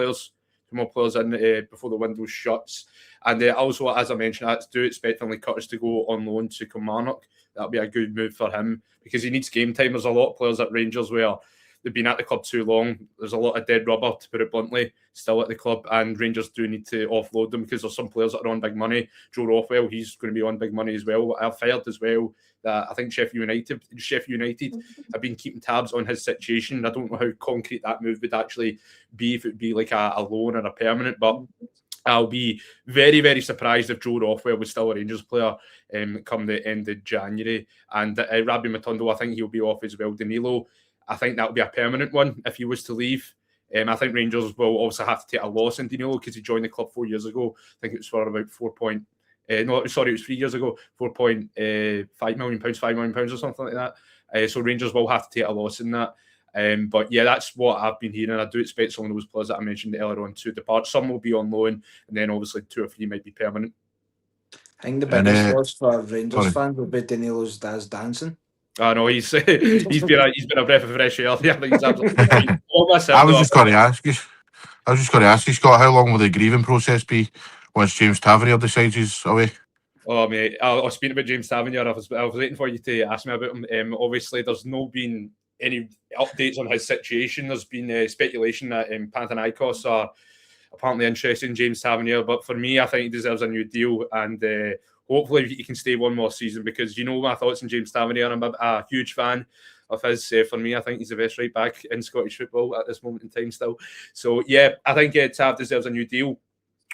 more players in before the window shuts. And also, as I mentioned, I do expect Finlay Curtis to go on loan to Kilmarnock. That'll be a good move for him because he needs game time. There's a lot of players at Rangers where they've been at the club too long. There's a lot of dead rubber, to put it bluntly, still at the club, and Rangers do need to offload them because there's some players that are on big money. Joe Rothwell, he's going to be on big money as well. I've heard as well that I think Sheffield United have been keeping tabs on his situation. I don't know how concrete that move would actually be, if it would be like a loan or a permanent, but I'll be very, very surprised if Joe Rothwell was still a Rangers player come the end of January. And Rabbi Matondo, I think he'll be off as well. Danilo, I think that would be a permanent one if he was to leave. I think Rangers will also have to take a loss in Danilo because he joined the club 4 years ago. I think it was for about it was 3 years ago, £4.5 million, £5 million or something like that. So Rangers will have to take a loss in that. But yeah, that's what I've been hearing. I do expect some of those players that I mentioned earlier on to depart. Some will be on loan, and then obviously 2 or 3 might be permanent. I think the biggest loss for Rangers fans will be Danilo's dad's dancing. I know he's been a breath of fresh air. I think he's absolutely I was just going to ask you, Scott, how long will the grieving process be once James Tavernier decides he's away? Oh, mate, I was speaking about James Tavernier. I was waiting for you to ask me about him. Obviously, there's no been any updates on his situation. There's been speculation that Panathinaikos are apparently interested in James Tavernier, but for me, I think he deserves a new deal, and hopefully he can stay one more season, because you know my thoughts on James Tavernier. I'm a huge fan of his. For me, I think he's the best right back in Scottish football at this moment in time still. So yeah, I think Tav deserves a new deal.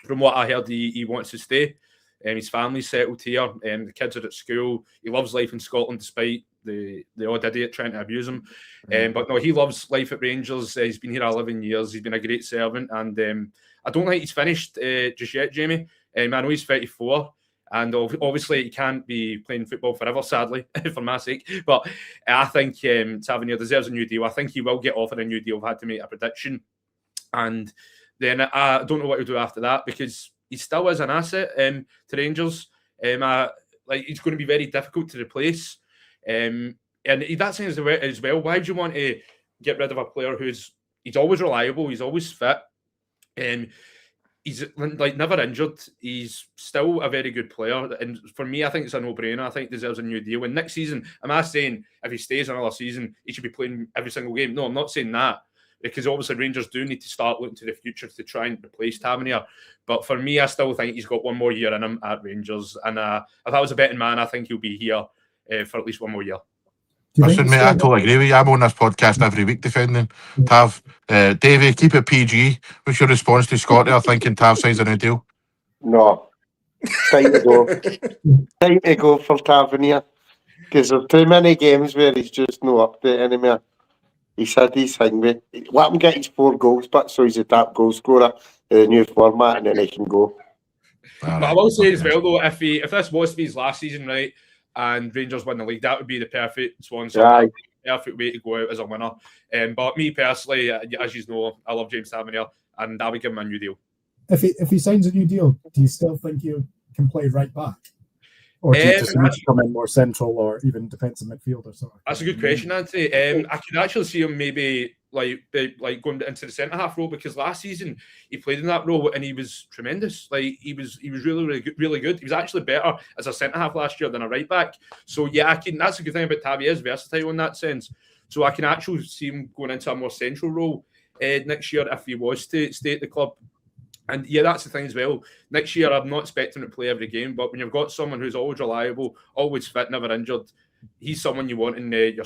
From what I heard, he wants to stay. His family's settled here. The kids are at school. He loves life in Scotland, despite the odd idiot trying to abuse him. But no, he loves life at Rangers. He's been here 11 years. He's been a great servant. And I don't think he's finished just yet, Jamie. I know he's 34. And obviously he can't be playing football forever, sadly, for my sake. But I think Tavernier deserves a new deal. I think he will get offered a new deal. I've had to make a prediction. And then I don't know what he'll do after that, because he still is an asset to Rangers. He's going to be very difficult to replace. And that's as well. Why would you want to get rid of a player he's always reliable, he's always fit, he's never injured, he's still a very good player, and for me, I think it's a no-brainer. I think he deserves a new deal. And next season, am I saying if he stays another season, he should be playing every single game? No, I'm not saying that, because obviously Rangers do need to start looking to the future to try and replace Tavernier. But for me, I still think he's got one more year in him at Rangers. And if I was a betting man, I think he'll be here for at least one more year. Listen, mate, I totally agree with you. I'm on this podcast every week defending Tav. Davey, keep it PG. What's your response to Scott there thinking Tav signs a new deal? No. Time to go. Time to go for Tavernier. Because there's too many games where he's just no update anymore. He said he's hungry. Let him get his 4 goals back so he's a top goal scorer in the new format, and then he can go. But I will say as well, though, if this was to be his last season, right, and Rangers win the league, that would be the perfect swan song. Perfect way to go out as a winner. But me personally, as you know, I love James Tavernier, and I would give him a new deal. If he signs a new deal, do you still think he can play right back? Or do you just need to come in more central or even defensive midfield or something? That's a good question, Anthony. I could actually see him maybe like going into the centre half role, because last season he played in that role and he was tremendous. Like he was really good. He was actually better as a centre half last year than a right back. So yeah, that's a good thing about Tav. He is versatile in that sense. So I can actually see him going into a more central role next year if he was to stay at the club. And yeah, that's the thing as well. Next year, I'm not expecting him to play every game, but when you've got someone who's always reliable, always fit, never injured, he's someone you want in your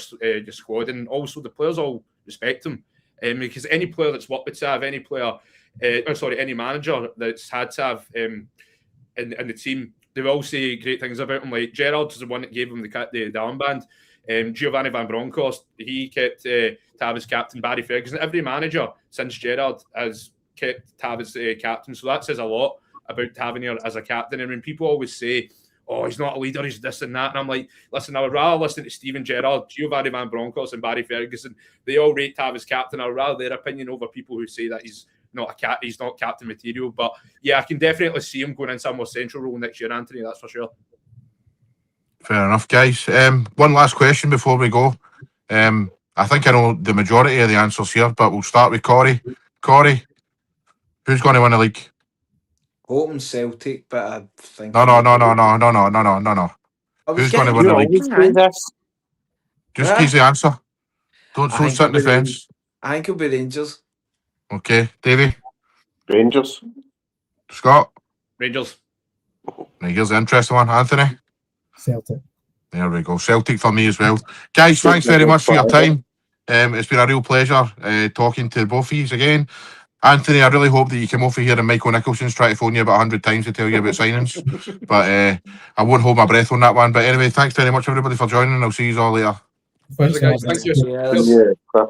squad. And also, the players all respect him, because any player that's worked with Tav, any manager that's had Tav in the team, they will say great things about him. Like Gerrard's the one that gave him the armband. Giovanni Van Bronckhorst, he kept Tav as captain. Barry Ferguson, every manager since Gerrard has kept Tav as captain. So that says a lot about Tavernier as a captain. And when people always say, oh, he's not a leader, he's this and that, and I'm like, listen, I would rather listen to Steven Gerrard, Giovanni Van Bronckhorst and Barry Ferguson. They all rate Tav as captain. I would rather their opinion over people who say that he's not captain material. But yeah, I can definitely see him going into a more central role next year, Anthony, that's for sure. Fair enough, guys. One last question before we go. I think I know the majority of the answers here, but we'll start with Corey. Corey, who's going to win the league? Hoping Celtic, but I think... No. Who's going to win the league? Just give the answer. Don't sit on the fence. I think it'll be Rangers. Okay, Davey? Rangers. Scott? Rangers. Now here's the interesting one. Anthony? Celtic. There we go. Celtic for me as well. Guys, thanks very much for your time. It's been a real pleasure talking to both of you again. Anthony, I really hope that you come over here and Michael Nicholson's trying to phone you about 100 times to tell you about signings. But I won't hold my breath on that one. But anyway, thanks very much everybody for joining. I'll see you all later. Thanks, guys. Thank you. Yes. Yeah.